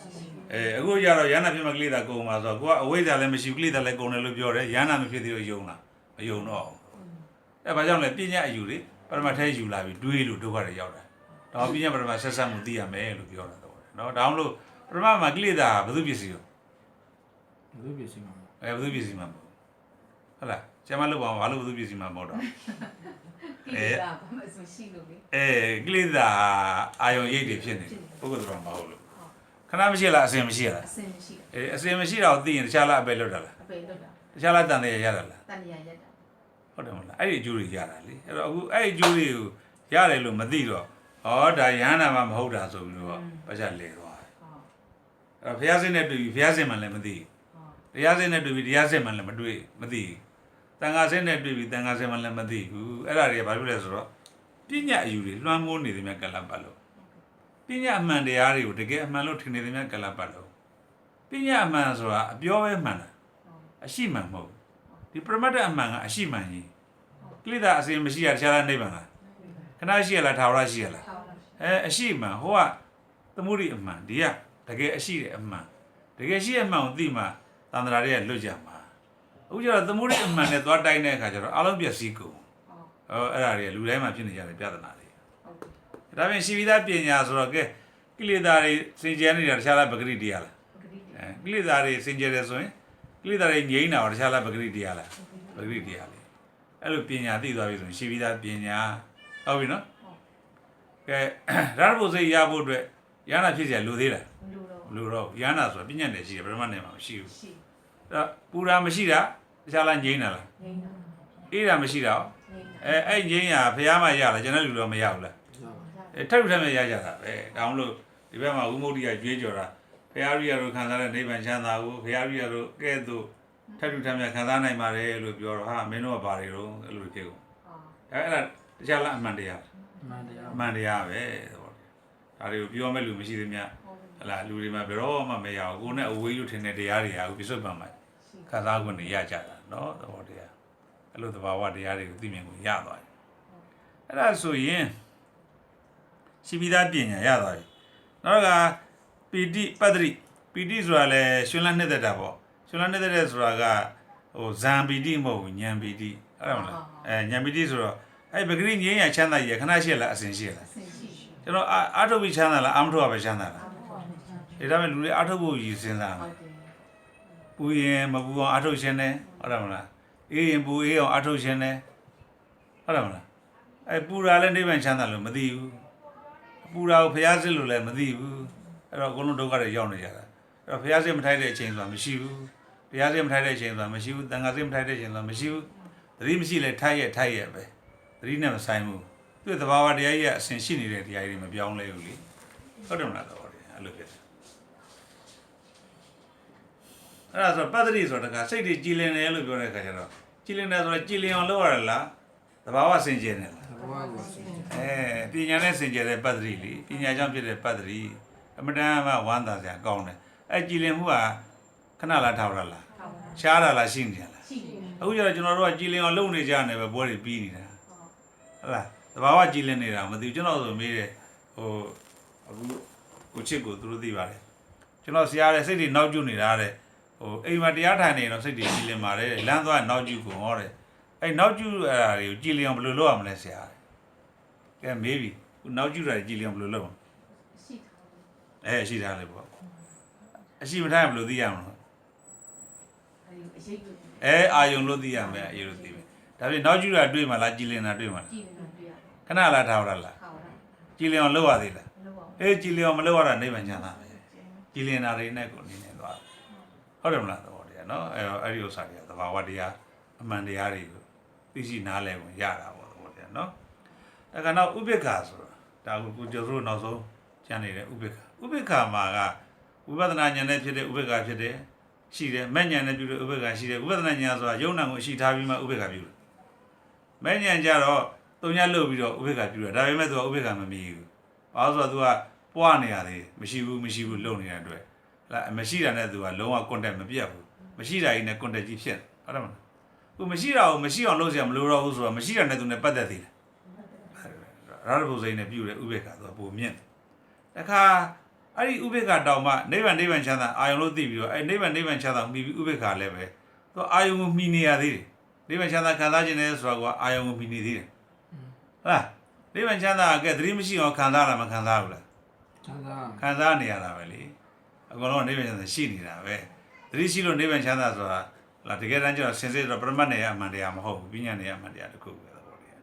အခုကျတော့ရဟန္တာဖြစ်မှကိလေသာကုန်ပါဆိုတော့ကိုကအဝိဇ္ဇာလည်းမရှိကိလေသာလည်းကုန်တယ်လို့ပြောတယ်ရဟန္တာမဖြစ်သေးလို့ယုံလားမယုံတော့အဲ့ဘာကြောင့်လဲပညာအယူလေပရမတ်ထဲယူလာပြီးတွေးလို့ဒုက္ခတွေရောက်တာဒါပညာပရမတ်ဆက်ဆက်မှုသိရမယ်လို့ပြောတာတော့နော်ဒါအောင်လို့ပရမတ်မှာကိလေသာဘယ်သူပစ္စည်းရောဘယ်သူပစ္စည်းမှာဘယ်သူပစ္စည်းမှာဟုတ်လားကျမလို့ပါဘာလို့ဘယ်သူပစ္စည်းမှာမဟုတ်တော့ကိလေသာဘာမှမရှိလို့လေကိလေသာအာယုံရိပ်တွေဖြစ်နေပုဂ္ဂိုလ်တော်မဟုတ်လို့ခဏမရှိလားအစဉ်မရှိလားအစဉ်မရှိအစဉ်မရှိတော့သိရင်တခြားလားအပယ်လွတ်တာလားအပယ်လွတ်တာတခြားလားတန်တရားရတာလားတန်တရားရတာဟုတ်တယ်မလားအဲ့ဒီအကျိုးတွေရတာလေအဲ့တော့အခုအဲ့ဒီအကျိုးတွေကိုရတယ်လို့မသိတော့ဟောဒါရဟန္တာမှမဟုတ်တာဆိုပြီးတော့ပတ်ချက်လေသွားတယ်အဲ့ဘုရားစင်နဲ့တွေ့ပြီးဘုရားစင်မှလည်းမသိတရားစင်နဲ့တွေ့ပြီးတရားစင်မှလည်းမတွေ့မသိတန်ခါစင်နဲ့တွေ့ပြီးတန်ခါစင်မှလည်းမသိဘူးအဲ့ဒါတွေကဘာဖြစ်လဲဆိုတော့ပညာအယူတွေလွှမ်းမိုးနေတယ်မြတ်ကလပ်ပတ်လို့ပညာအမှန်တရားတွေကိုတကယ်အမှန်လို့ထင်နေတယ်မြတ်ကလပ်ပတ်လို့ပညာအမှန်ဆိုတာအပြောပဲမှန်တာအရှိမှန်မဟုတ်ဒီပရမတ္တအမှန်ကအရှိမှန်ကြီးကိလေသာအစဉ်မရှိရတခြားလားနိဗ္ဗာန်လားခဏရှိရလားထာဝရရှိရလားအရှိမှန်ဟိုကသမုဒိအမှန်ဒီကတကယ်အရှိတဲ့အမှန်တကယ်ရှိတဲ့အမှန်ကိုသိမှသန္တရာတွေကလွတ်ကြမှာအခုကျတော့သမုဒိအမှန်နဲ့သွားတိုင်းတဲ့အခါကျတော့အလုံးပြည့်စည်ကုန်အဲ့ဒါတွေလူတိုင်းမှာဖြစ်နေကြတဲ့ပြဿနာတွေဒါပြင်ရှိပြီးသားပညာဆိုတော့ကဲကိလေသာတွေစင်ကြယ်နေတာတခြားလားပဂရိတရားလားကိလေသာတွေစင်ကြယ်တယ်ဆိုရင်ကိလေသာတွေငြိမ်းတာတခြားလားပဂရိတရားလားပဂရိတရားလေအဲ့လိုပညာသိသွားပြီဆိုရင်ရှိပြီးသားပညာဟုတ်ပြီနော်ကဲရဟဘုစိတ်ရဖို့အတွက်ရဟနာဖြစ်เสียလူသေးလားမလူတော့ရဟနာဆိုတာပညာနဲ့ရှိတယ်ပရမတ်နဲ့မှမရှိဘူးအဲ့ပူရာမရှိတာတခြားလားငြိမ်းတာလားငြိမ်းတာအေးတာမရှိတာအဲ့ငြိမ်းရဖះမရလားကျွန်တော်လူတော့မရဘူးလားထပ်ထပ်မဲ့ရကြတာပဲဒါမှမဟုတ်ဒီဘက်မှာဥမုဒ္ဒိယကြွေးကြော်တာဘုရားရိယတို့ခံစားတဲ့နိဗ္ဗာန်ချမ်းသာကိုဘုရားရိယတို့ကဲ့သို့ထပ်ထပ်မဲ့ခံစားနိုင်ပါတယ်လို့ပြောတော့ဟာမင်းတို့ကဘာတွေတော့အဲ့လိုဖြစ်ကုန်အဲ့ဒါတခြားလားအမှန်တရားအမှန်တရားပဲဒါတွေကိုပြောမဲ့လူမရှိသေးမြတ်ဟလာလူတွေမှာဘယ်တော့မှမရဘူးကိုနဲ့အဝေးယူထင်တဲ့တရားတွေကအခုပြစ္ဆုတ်ပံမှာခံစားခွင့်တွေရကြတာနော်သဘောတရားအဲ့လိုသဘာဝတရားတွေကိုသိမြင်ကိုရသွားတယ်အဲ့ဒါဆိုရင်ရှိပြီးသားပညာရသွားပြီနောက်ကပီတိပတ္တိပီတိဆိုတာလဲရှင်လန်းနှစ်သက်တာပေါ့ရှင်လန်းနှစ်သက်တဲ့ဆိုတာကဟိုဇံပီတိမဟုတ်ဘူးဉာဏ်ပီတိအဲ့ဒါမလားဉာဏ်ပီတိဆိုတော့အဲ့ပဂရိငြိမ်းရချမ်းသာရခဏရှိလားအစဉ်ရှိလားအစဉ်ရှိကျွန်တော်အာထုတ်ပြီးချမ်းသာလားအာမထုတ်ပဲချမ်းသာလားဒါပေမဲ့လူတွေအာထုတ်ဖို့ရည်စဉ်းစားတယ်ပူရင်မပူအောင်အာထုတ်ခြင်းနဲ့ဟုတ်တယ်မလား အေးရင်ပူအေးအောင်အထုတ်ရှင်တယ်ဟုတ်တယ်မလားပူတာလည်းနိဗ္ဗာန်ချမ်းသာလို့မသိဘူးပူတာကိုဖျားစစ်လို့လည်းမသိဘူးအဲ့တော့အကုန်လုံးဒုက္ခတွေရောက်နေကြတာအဲ့တော့ဖျားစစ်မထိုက်တဲ့အချိန်ဆိုတာမရှိဘူးတရားစစ်မထိုက်တဲ့အချိန်ဆိုတာမရှိဘူးတန်ခါစစ်မထိုက်တဲ့အချိန်ဆိုတာမရှိဘူးသတိမရှိလဲထိုက်ရဲ့ပဲသတိနဲ့မဆိုင်ဘူးသူ့သဘာဝတရားကြီးကအစဉ်ရှိနေတဲ့တရားကြီးတွေမပြောင်းလဲဘူးလေဟုတ်တယ်မလားတော့အဲ့လိုဖြစ်တယ်အဲ့ဒါဆိုပတ္တိဆိုတာကစိတ်တွေကြည်လင်တယ်လို့ပြောတဲ့အခါကျတော့ကြည်လင်တယ်ဆိုတော့ကြည်လင်အောင်လုပ်ရလားသဘာဝစင်ကြယ်တယ်လားသဘာဝစင်ကြယ်ပညာနဲ့စင်ကြယ်တဲ့ပတ္တိလေပညာကြောင့်ဖြစ်တဲ့ပတ္တိအမတန်မှဝမ်းသာစရာကောင်းတယ်အဲ့ကြည်လင်မှုကခဏလားထောက်ရလားရှားတာလားရှိနေရလားရှိနေအခုကျတော့ကျွန်တော်တို့ကကြည်လင်အောင်လုပ်နေကြတယ်ပဲပွဲတွေပြီးနေတာဟုတ်လားသဘာဝကြည်လင်နေတာမသိဘူးကျွန်တော်ဆိုမေးတယ်အခုကိုချစ်ကိုသူတို့သိပါတယ်ကျွန်တော်ဆရာတဲ့စိတ်တွေနောက်ကျနေတာတဲ့အိမ်မှာတရားထိုင်နေတော့စိတ်တွေကြည်လင်ပါတယ်လမ်းသွားနောက်ကျကိုဟောတယ်အဲ့နောက်ကျအဲ့ဒါတွေကိုကြည်လင်အောင်ဘယ်လိုလုပ်ရမလဲဆရာကဲမေးပြီခုနောက်ကျတာကြည်လင်အောင်ဘယ်လိုလုပ်ရှိထားလေပေါ့အရှိမထားရင်ဘယ်လိုသိရမလဲအာယုံလို့သိရမယ်အေးလို့သိမယ်ဒါပြင်နောက်ကျတာတွေ့မှလားကြည်လင်တာတွေ့မှလားခဏလားထားရလားကြည်လင်အောင်လုပ်ရသေးလားကြည်လင်အောင်မလုပ်ရတာနိဗ္ဗာန်ချမ်းသာပဲကြည်လင်တာတွေနဲ့ကိုနေနေသွားဟုတ်တယ်မလားသဘောတရားနော်အဲ့ဒီဥစ္စာတွေကသဘာဝတရားအမှန်တရားတွေကိုသိရှိနားလည်ဝင်ရတာပေါ့သဘောတရားနော်အဲ့ကတော့ဥပိ္ပခာဆိုတာဒါကိုကျော်တို့နောက်ဆုံးကျန်နေတဲ့ဥပိ္ပခာမှာကဝိပဿနာဉာဏ်နဲ့ဖြစ်တဲ့ဥပိ္ပခာဖြစ်တယ်ရှိတယ်မဲ့ဉာဏ်နဲ့ပြုတဲ့ဥပိ္ပခာရှိတယ်ဝိပဿနာဉာဏ်ဆိုတာယုံနာကိုအရှိထားပြီးမှဥပိ္ပခာပြုတယ်မဲ့ဉာဏ်ကြတော့တုံညာလို့ပြီးတော့ဥပိ္ပခာပြုတယ်ဒါပေမဲ့သူကဥပိ္ပခာမမီဘူးဘာလို့ဆိုတော့သူကပွားနေရတယ်မရှိဘူးလုံနေတဲ့အတွက်မရှိတာနဲ့သူကလုံးဝ contact မပြတ်ဘူးမရှိတာကြီးနဲ့ contact ကြီးဖြစ်ဟုတ်တယ်မလားသူမရှိတာကိုမရှိအောင်လုပ်စရာမလိုတော့ဘူးဆိုတော့မရှိတာနဲ့သူနဲ့ပတ်သက်သေးတယ်ရာဇဘုဇိန်နဲ့ပြုတဲ့ဥပိ္ပခာသူကပုံမြင့်တခါအဲ့ဒီဥပိ္ပခာတောင်မှနိဗ္ဗာန်ချမ်းသာအာယုံလို့သိပြီးတော့အဲ့နိဗ္ဗာန်ချမ်းသာမှီပြီးဥပိ္ပခာလည်းပဲသူအာယုံကိုမှီနေရသေးတယ်နိဗ္ဗာန်ချမ်းသာခံစားခြင်းနဲ့ဆိုတာကအာယုံကိုမှီနေသေးတယ်ဟုတ်လားနိဗ္ဗာန်ချမ်းသာကဲသတိမရှိအောင်ခံစားလားမခံစားဘူးလားခံစားနေရတာပဲလေအကုန်လုံးနိဗ္ဗာန်ချမ်းသာရှိနေတာပဲသတိရှိလို့နိဗ္ဗာန်ချမ်းသာဆိုတာလာတကယ်တမ်းကျတော့စင်စစ်တော့ပရမတ်နယ်ရအမှန်တရားမဟုတ်ဘူးပညာနယ်ရအမှန်တရားတစ်ခုပဲသဘောတရာ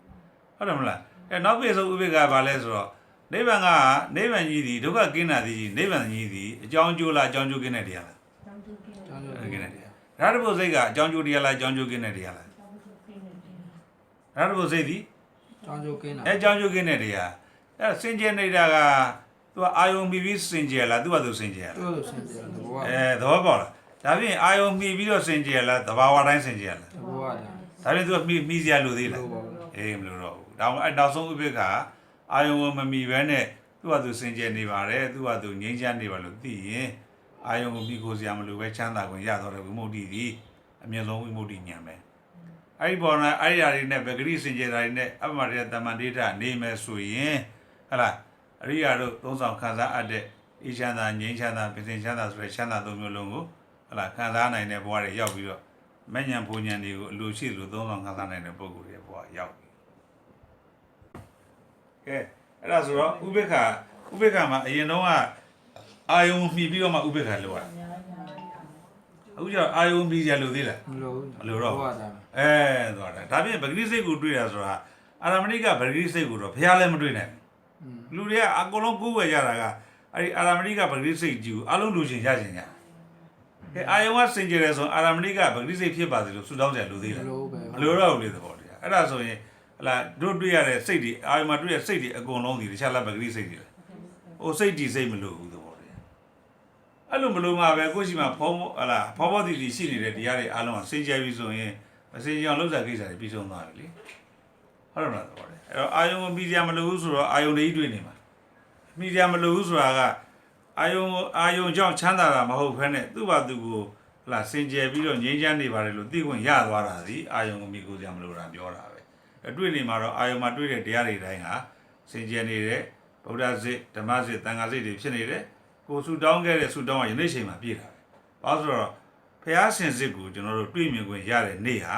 းဟုတ်တယ်မလားနောက်ပြေဆုံးဥပိ္ပခာဘာလဲဆိုတော့နိဗ္ဗာန်ကနိဗ္ဗာန်ကြီးသည်ဒုက္ခကင်းတာသည်နိဗ္ဗာန်ကြီးသည်အကြောင်းကျိုးလားအကြောင်းကျိုးကင်းတဲ့တရားလားအကြောင်းကျိုးကင်းတဲ့တရားရာဇဘုစိတ်ကအကြောင်းကျိုးတရားလားအကြောင်းကျိုးကင်းတဲ့တရားလားရာဇဘုစိတ်သည်အကြောင်းကျိုးကင်းတာအကြောင်းကျိုးကင်းတဲ့တရားအဲ့စင်ကြယ်နေတာကသူကအာယုံပြီးစင်ကြယ်လားသူကသူစင်ကြယ်လားသူစင်ကြယ်သဘောပေါက်လားဒါဖြင့်အာယုံပြီးတော့စင်ကြယ်လားသဘာဝတိုင်းစင်ကြယ်လားသဘာဝတိုင်းဒါဖြင့်သူကမှီစရာလိုသေးလားမလိုတော့ဘူးဒါမှအဲ့နောက်ဆုံးဥပိ္ပခာအာယုံကိုမမီဘဲနဲ့သူကသူစင်ကြယ်နေပါတယ်သူကသူငြိမ်းချမ်းနေပါလို့သိရင်အာယုံကိုပြီးကိုစရာမလိုပဲချမ်းသာခွင့်ရတော့တဲ့ဝိမု ക്തി သည်အမြင့်ဆုံးဝိမု ക്തി ဉာဏ်ပဲအဲ့ဒီပေါ်မှာအဲ့ဒီအရာတွေနဲ့ဗဂရိစင်ကြယ်တာတွေနဲ့အပ္ပမရိယတမ္မန္တိဋ္ဌနေမယ်ဆိုရင်ဟလားအရိယာတို့သုံးဆောင်ခံစားအပ်တဲ့အေးချမ်းသာငြိမ်းချမ်းသာပင်စင်ချမ်းသာဆိုတဲ့ချမ်းသာသုံးမျိုးလုံးကိုဟလားခံစားနိုင်တဲ့ဘဝတွေရောက်ပြီးတော့မဉ္ဇဉ်ဘုံဉဏ်တွေကိုအလိုရှိလို့သုံးဆောင်ခံစားနိုင်တဲ့ပုဂ္ဂိုလ်တွေဘဝရောက်ပြီကဲအဲ့ဒါဆိုတော့ဥပိ္ပခာမှာအရင်တော့ကအာယုံမှီပြီးတော့မှဥပိ္ပခာလောက်ရအခုကျတော့အာယုံမှီရလို့သေးလားမလိုတော့သွားတာဒါပြင်ပဂရိစိတ်ကိုတွေ့တာဆိုတာအာရမဏိကပဂရိစိတ်ကိုတော့ဘုရားလည်းမတွေ့နိုင်ဘူးလူတွေကအကုန်လုံးကိုးဝယ်ကြတာကအဲ့ဒီအာရမဏိကပဂရိစိတ်ကြီးကိုအလုံးလူချင်းရချင်ကြကဲအာယုံကစင်ကြယ်တယ်ဆိုအာရမဏိကပဂရိစိတ်ဖြစ်ပါစေလို့ဆုတောင်းကြလို့သေးလားမလိုတော့ဘူးလေသဘောတရားအဲ့ဒါဆိုရင်ဟလာတို့တွေ့ရတဲ့စိတ်တွေအာယုံမှာတွေ့ရစိတ်တွေအကုန်လုံးဒီတခြားလားပဂရိစိတ်တွေဟိုစိတ်ဒီစိတ်မလို့ဘူးသဘောတရားအဲ့လိုမလို့မှာပဲကိုရှိမှာဖောတီရှိနေတဲ့တရားတွေအားလုံးကစင်ကြယ်ပြီဆိုရင်မစင်ကြယ်အောင်လှုပ်ရှားကိစ္စတွေပြီးဆုံးသွားပြီလေဟုတ်တယ်မလားသဘောတရားအဲ့တော့အာယုံကိုပြီးကြမလို့ဆိုတော့အာယုံတွေတွေ့နေမှာပြီးကြမလို့ဆိုတာကအာယုံကြောင့်ချမ်းသာတာမဟုတ်ဘဲနဲ့သူ့ဘာသူကိုစင်ကြယ်ပြီးတော့ငြိမ်းချမ်းနေပါတယ်လို့သိခွင့်ရသွားတာဒီအာယုံကိုမိကိုကြမလို့တာပြောတာပဲတွေ့နေမှာတော့အာယုံမှာတွေ့တဲ့တရားတွေတိုင်းဟာစင်ကြယ်နေတဲ့ဗုဒ္ဓဇစ်ဓမ္မဇစ်သံဃာဇစ်တွေဖြစ်နေတယ်ကိုဆူတောင်းခဲ့တဲ့ဆူတောင်းကယနေ့ချိန်မှာပြည့်တာပဲဘာလို့ဆိုတော့ဖះရှင်ဇစ်ကိုကျွန်တော်တို့တွေ့မြင်ခွင့်ရတဲ့နေ့ဟ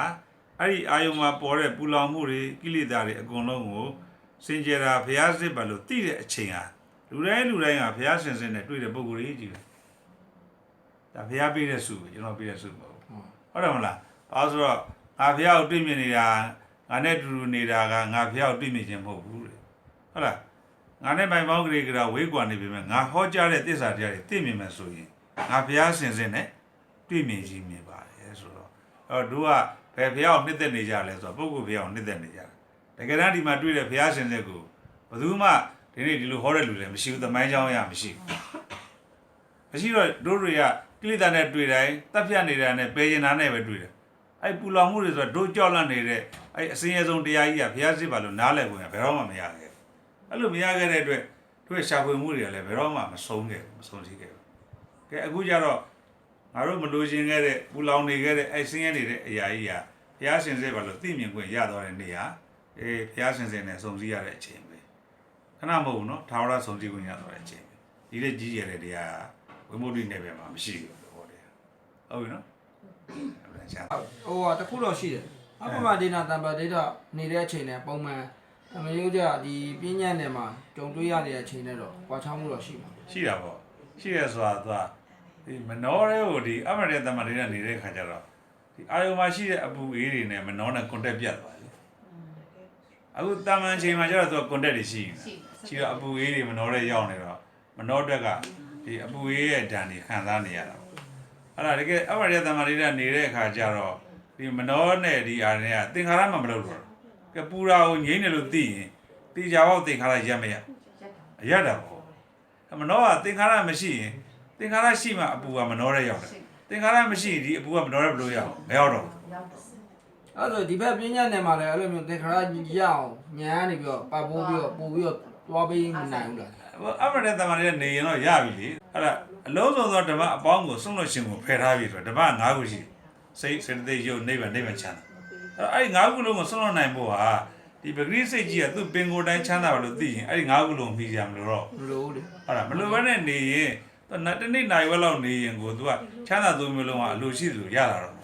ာအဲ့ဒီအာယုံမှာပေါ်တဲ့ပူလောင်မှုတွေကိလေသာတွေအကုန်လုံးကိုစင်ကြယ်တာဖះဇစ်ပဲလို့သိတဲ့အချိန်ဟာလူတိုင်းကဖះရှင်ဇစ်နဲ့တွေ့တဲ့ပုဂ္ဂိုလ်ကြီးပဲဒါဖះပေးတဲ့ဆုပဲကျွန်တော်ပေးတဲ့ဆုမဟုတ်ဟုတ်တယ်မလားဘာလို့ဆိုတော့င ငါဖះကိုတွေ့မြင်နေတာငါနဲ့တူတူနေတာကငါဖះကိုတွေ့မြင်ခြင်းမဟုတ်ဘူးတဲ့ဟုတ်လားငါနဲ့ပိုင်ပေါင်းကလေးကတော့ဝေးကွာနေပြီမဲ့ငါဟောကြားတဲ့သစ္စာတရားတွေသိမြင်မယ်ဆိုရင်ငါဖះစင်စင်နဲ့တွေ့မြင်ကြီးမြင်ပါတယ်ဆိုတော့တို့ကဘယ်ဖះကိုနှစ်သက်နေကြလဲဆိုတော့ပုဂ္ဂိုလ်ဖះကိုနှစ်သက်နေကြတယ်တကယ်တမ်းဒီမှာတွေ့တဲ့ဖះစင်စင်ကိုဘယ်သူမှဒီနေ့ဒီလိုဟောတဲ့လူလည်းမရှိဘူးသမိုင်းကြောင်းရမရှိဘူးမရှိတော့တို့တွေကကိလေသာနဲ့တွေ့တိုင်းတပ်ဖြတ်နေတာနဲ့ပယ်ကျင်တာနဲ့ပဲတွေ့တယ်အဲ့ပူလောင်မှုတွေဆိုတော့တို့ကြောက်လန့်နေတဲ့အဲ့အစင်းရဲဆုံးတရားကြီးကဘုရားစစ်ပါလို့နားလည်ဝင်ဘယ်တော့မှမရခဲ့အဲ့လိုမရခဲ့တဲ့အတွက်တို့ရှာဖွေမှုတွေကလည်းဘယ်တော့မှမဆုံးခဲ့မဆုံးစီခဲ့ဘူးကဲအခုကျတော့ငါတို့မလို့ရှင်ခဲ့တဲ့ပူလောင်နေခဲ့တဲ့အဲ့စင်းရဲနေတဲ့အရာကြီးကဘုရားရှင်စစ်ပါလို့သိမြင်ခွင့်ရသွားတဲ့နေရာဘုရားရှင်စစ်နဲ့စုံစည်းရတဲ့အချိန်ပဲခဏမဟုတ်ဘူးနော်ထာဝရစုံစည်းခွင့်ရသွားတဲ့အချိန်ဒီလက်ကြီးရတဲ့တရားဝိမုဒ္ဓိနယ်ပယ်မှာမရှိဘူးဟောတယ်ဟုတ်ပြီနော်ဟိုတခုတော့ရှိတယ်အပမဒေနာတံပါဒေတာနေတဲ့အချိန်နဲ့ပုံမှန်သမယုတ်ကြဒီပြင်းညံ့နယ်မှာကြုံတွေ့ရတဲ့အချိန်နဲ့တော့ကွာခြားမှုတော့ရှိမှာရှိတာပေါ့ရှိရဆိုတာသူကဒီမနောရဲကိုဒီအမရတမဒေနာနေတဲ့ခါကျတော့ဒီအာယုံမှာရှိတဲ့အပူအေးတွေနဲ့မနောနဲ့ contact ပြတ်သွားတယ်အခုတာမန်ချိန်မှာကျတော့သူက contact တွေရှိတော့အပူအေးတွေမနောရဲရောက်နေတော့မနောတက်ကဒီအပူအေးရဲ့ဓာတ်တွေခံစားနေရတာအဲ့ဒါတကယ်အမရတမဒေနာနေတဲ့အခါကျတော့ဒီမနောနဲ့ဒီအားနဲ့ကသင်္ခါရမှမလုပ်တော့ကဲပူရာကိုငိမ့်တယ်လို့သိရင်တေချာဘောက်သင်္ခါရရက်မရရတာပေါ့မနောကသင်္ခါရမရှိရင်သင်္ခါရရှိမှအပူကမနောရဲရောက်တယ်သင်္ခါရမရှိဒီအပူကမနောရဲဘယ်လိုရအောင်မရောက်တော့အဲ့ဆိုဒီဘက်ပြင်းညံ့နယ်မှာလည်းအဲ့လိုမျိုးသင်္ခါရရအောင်ညာနေပြီးတော့ပတ်ပိုးပြီးတော့ပို့ပြီးတော့တွားပေးမနိုင်ဘူးလားအမရတမဒေနာနေရင်တော့ရပြီလေအဲ့ဒါအလုံးစုံသောဓမ္မအပေါင်းကိုစွန့်လို့ရှင်ကိုဖယ်ထားပြီဆိုတော့ဓမ္မ၅ခုရှိစိတ်စေတသိက်ရုပ်နိဗ္ဗာန်ချမ်းသာအဲ့၅ခုလုံးကိုစွန့်လွတ်နိုင်ဖို့ဟာဒီပဂရိစိတ်ကြီးကသူ့ပင်ကိုယ်တိုင်းချမ်းသာပါလို့သိရင်အဲ့၅ခုလုံးပြီးကြမလို့တော့မလို့လေဟုတ်လားမလို့ဘဲနဲ့နေရင်တနေ့နိုင်ဝဲလောက်နေရင်ကိုသူကချမ်းသာသူမျိုးလုံးကအလိုရှိသလိုရလာတော့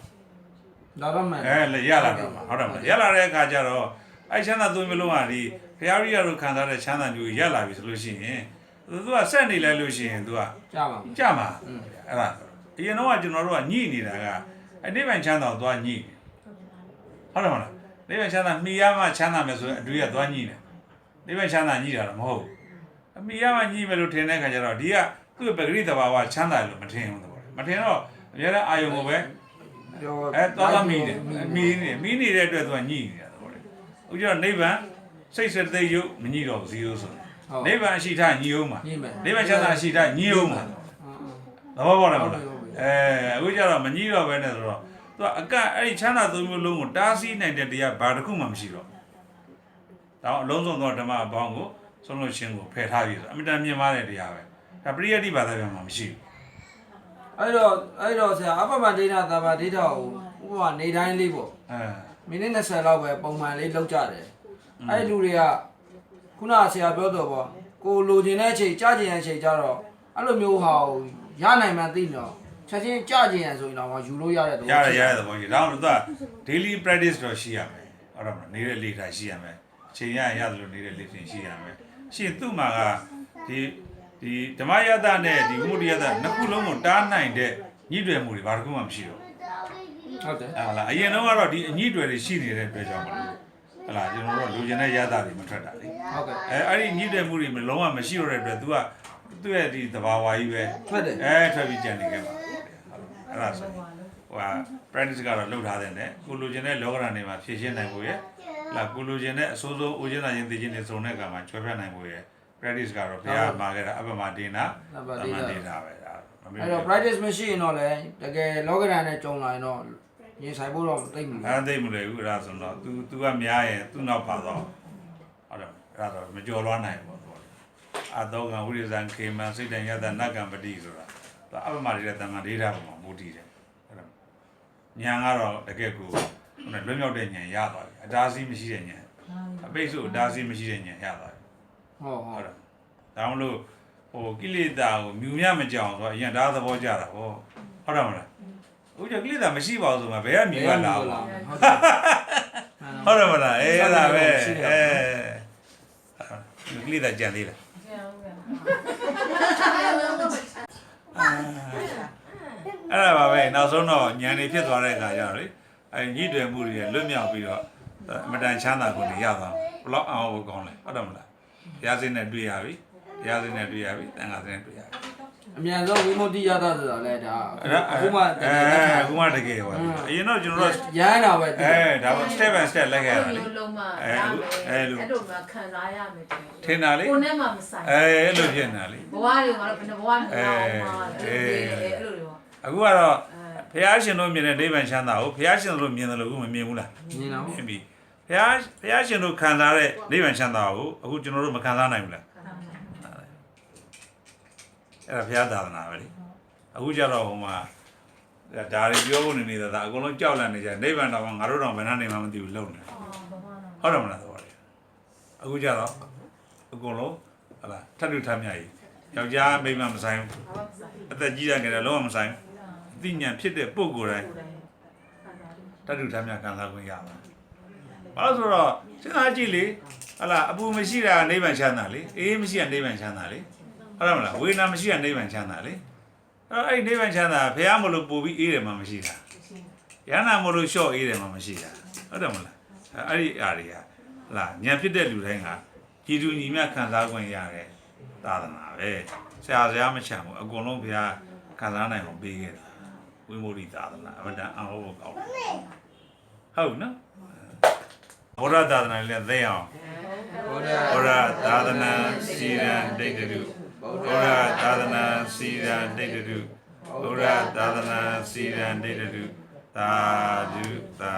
ဒါတော့မှန်လေရလာတော့မှာဟုတ်တယ်မလားရလာတဲ့အခါကျတော့အဲ့ချမ်းသာသူမျိုးလုံးကဒီဘုရားရိယတို့ခံစားတဲ့ချမ်းသာမျိုးရလာပြီဆိုလို့ရှိရင်သူကဆက်နေလိုက်လို့ရှိရင်သူကကြမှာအဲ့ဒါအရင်တော့ကျွန်တော်တို့ကညှိနေတာကအနိဗ္ဗာန်ချမ်းသာကိုသွားညှိဟုတ်တယ်မလားနိဗ္ဗာန်ချမ်းသာမှီရမှချမ်းသာမယ်ဆိုရင်အတွေ့အသွားညှိတယ်နိဗ္ဗာန်ချမ်းသာညှိတာတော့မဟုတ်ဘူးအမှီရမှညှိမယ်လို့ထင်တဲ့ခါကျတော့ဒီကသူ့ပဂရိတဘာဝချမ်းသာလို့မထင်ဘူးတော့မထင်တော့အများနဲ့အာယုံကိုပဲသွားမီတယ်မီနေတဲ့အတွက်သူကညှိနေတာတော့လေဥကျတော့နိဗ္ဗာန်စိတ်စတဲ့ရုပ်မညှိတော့ဘူးဇီရိုဆိုနိဗ္ဗာန်အရှိထညှိအောင်မှာနိဗ္ဗာန်ချမ်းသာအရှိထညှိအောင်မှာသဘောပေါက်လားမလားအခုကျတော့မညှိတော့ပဲနဲ့ဆိုတော့သူကအကန့်အဲ့ဒီချမ်းသာသုံးမျိုးလုံးကိုတားဆီးနိုင်တဲ့တရားဘာတစ်ခုမှမရှိတော့ဒါအလုံးစုံသောဓမ္မအပေါင်းကိုဆုံးလို့ရှင်ကိုဖယ်ထားပြီဆိုအမြဲတမ်းမြင်ပါတဲ့တရားပဲဒါပရိယတ္တိဘာသာပြန်မှာမရှိဘူးအဲ့တော့ဆရာအပမဒေနာတံပါဒေတာကိုဥပမာနေတိုင်းလေးပေါ့မိနစ်20လောက်ပဲပုံမှန်လေးလောက်ကြတယ်အဲ့လူတွေကခုနဆရာပြောတော့ပေါ့ကိုလိုချင်တဲ့အချိန်ကြားချင်တဲ့အချိန်ကြတော့အဲ့လိုမျိုးဟာရနိုင်မှသိတော့ချက်ချင်းကြားချင်ရဆိုရင်တော့ယူလို့ရတဲ့သဘောရတယ်သဘောကြီးဒါတော့သူက daily practice တော့ရှိရမယ်ဟုတ်တယ်မလားနေတဲ့လေထားရှိရမယ်အချိန်ရရတယ်လို့နေတဲ့လေထင်ရှိရမယ်ရှိရင်သူ့မှာကဒီဓမ္မယတနဲ့ဒီဝိမုဒ္ဓယတနှစ်ခုလုံးကိုတားနိုင်တဲ့ညှိတွယ်မှုတွေဘာတစ်ခုမှမရှိတော့ဟုတ်တယ်ဟုတ်လားအရင်တော့ကတော့ဒီအညှိတွယ်တွေရှိနေတဲ့အတွက်ကြောင့်မလို့ဟုတ်လားကျွန်တော်တို့လူကျင်တဲ့ယတတွေမထွက်တာလေဟုတ်ကဲ့အဲ့ဒီညှိတွယ်မှုတွေလုံးဝမရှိတော့တဲ့အတွက် तू ကသူ့ရဲ့ဒီသဘာဝကြီးပဲထွက်တယ်ထွက်ပြီးကြံနေခဲ့ပါအဲ့ဒါဆိုဟိုဟာ practice ကတော့လုပ်ထားတဲ့နဲ့ကိုလိုချင်တဲ့လောကဓာတ်တွေမှာဖြည့်ရှင်းနိုင်ဖို့ရလာကိုလိုချင်တဲ့အစိုးဆုံးဦးကျင်းတာချင်းသိချင်းတွေစုံတဲ့ကံမှာချွဲပြနိုင်ဖို့ရ practice ကတော့ဘုရားမှာခဲ့တာအပမဒေနာသမ္မာဒေတာပဲဒါအဲ့တော့ practice မရှိရင်တော့လေတကယ်လောကဓာတ်နဲ့ကြုံလာရင်တော့ရင်ဆိုင်ဖို့တော့သိမ့်ဘူးသိမ့်မလို့အဲ့ဒါဆိုတော့ तू ကများရင်သူ့နောက်ပါတော့ဟုတ်တယ်အဲ့ဒါတော့မကြော်လွှားနိုင်ဘူးအတောကဝိရိဇံခေမံစိတ်တန်ယတနကံပတိဆိုတာဒါအပမဒေတာသမ္မာဒေတာပုံမှာမူတည်တယ်အဲ့ဒါဉာဏ်ကတော့တကယ်ကိုလွတ်မြောက်တဲ့ဉာဏ်ရသွားပြီအတားဆီးမရှိတဲ့ဉာဏ်အပိတ်ဆိုအတားဆီးမရှိတဲ့ဉာဏ်ရသွားပြီဟုတ်တယ်ဒါမှမဟုတ်ဟိုကိလေသာကိုမြူမြမကြောင်ဆိုတော့အရင်ဒါသဘောကျတာဟောဟုတ်တယ်မလားဥကြကိလေသာမရှိပါဘူးဆိုမှဘယ်ကမြူရလာဟုတ်တယ်မလားအဲ့ဒါပဲကိလေသာကြံသေးလားအဲ့ဒါပါပဲနောက်ဆုံးတော့ဉာဏ်နေဖြစ်သွားတဲ့အခါကျတော့လေ ညှိတွယ်မှုတွေလွတ်မြောက်ပြီးတော့အမတန်ချမ်းသာကိုနေရသွားဘလောက်အောင်ဖို့ကောင်းလဲဟုတ်တယ်မလားတရားစင်းနဲ့တွေ့ရပြီတရားစင်းနဲ့တွေ့ရပြီတန်ခါစင်းနဲ့တွေ့ရပြီအမြန်ဆုံးဝိမု ക്തി ရတာဆိုတာလဲဒါအခုမှအခုမှတကယ်ဟောအရင်တော့ကျွန်တော်တို့ရမ်းတာပဲဒါပေါ့ step by step လက်ခဲ့ရတာလေလုံးမအဲ့လိုခံစားရမယ်ထင်တာလေကိုနဲ့မှမဆိုင်အဲ့လိုဖြစ်နေတာလေဘဝတွေကတော့ဘယ်နှဘဝမအောင်ပါအဲ့လိုတွေအခုကတော့ဘုရားရှင်တို့မြင်တဲ့နိဗ္ဗာန်ချမ်းသာကိုဘုရားရှင်တို့မြင်တယ်လို့မမြင်ဘူးလားမြင်တော့မြင်ပြီဘုရားရှင်တို့ခံစားတဲ့နိဗ္ဗာန်ချမ်းသာကိုအခုကျွန်တော်တို့မခံစားနိုင်ဘူးလားအဲ့ဒါဘုရားသာသနာပဲလေအခုကျတော့ဟိုမှာဒါတွေပြောဖို့နေတာဒါအကုန်လုံးကြောက်လန့်နေကြနိဗ္ဗာန်တော့ငါတို့တော့ဘယ်နှနေမှမသိဘူးလုံနေဟုတ်တယ်မလားတော့အခုကျတော့အကုန်လုံးဟလာထပ်တူထပ်မြကြီးယောက်ျားမိန်းမမဆိုင်ဘူးအသက်ကြီးရခဲ့တယ်လုံးဝမဆိုင်ဘူးအသိဉာဏ်ဖြစ်တဲ့ပုဂ္ဂိုလ်တိုင်းထပ်တူထပ်မြခံစားခွင့်ရပါဘာလို့ဆိုတော့စဉ်းစားကြည့်လေဟလာအပူမရှိတာနိဗ္ဗာန်ချမ်းသာလေအေးမရှိတာနိဗ္ဗာန်ချမ်းသာလေဟုတ်တယ်မလားဝေဒနာမရှိတာနိဗ္ဗာန်ချမ်းသာလေအဲ့နိဗ္ဗာန်ချမ်းသာဘုရားမလို့ပို့ပြီးအေးတယ်မှမရှိတာရဟန္တာမလို့လျှော့အေးတယ်မှမရှိတာဟုတ်တယ်မလားအဲ့ဒီအားတွေကဟလာဉာဏ်ဖြစ်တဲ့လူတိုင်းကကြည်တူညီမျှခံစားခွင့်ရတယ်သာသနာပဲဆရာမချမ်းဘူးအကုန်လုံးဘုရားခံစားနိုင်အောင်ပေးခဲ့တာဝိမု ക്തി သာသနာအမှန်တန်အောင်ဖို့ကောင်းတယ်ဟုတ်နော်ဘုရားသာသနာလည်းသိအောင်ဘုရားသာသနာစီရန်ဒိဋ္ဌိဘုရားသာသနာစီရန်ဒိဋ္ဌိဘုရားသာသနာစီရန်ဒိဋ္ဌိသာဓုသာ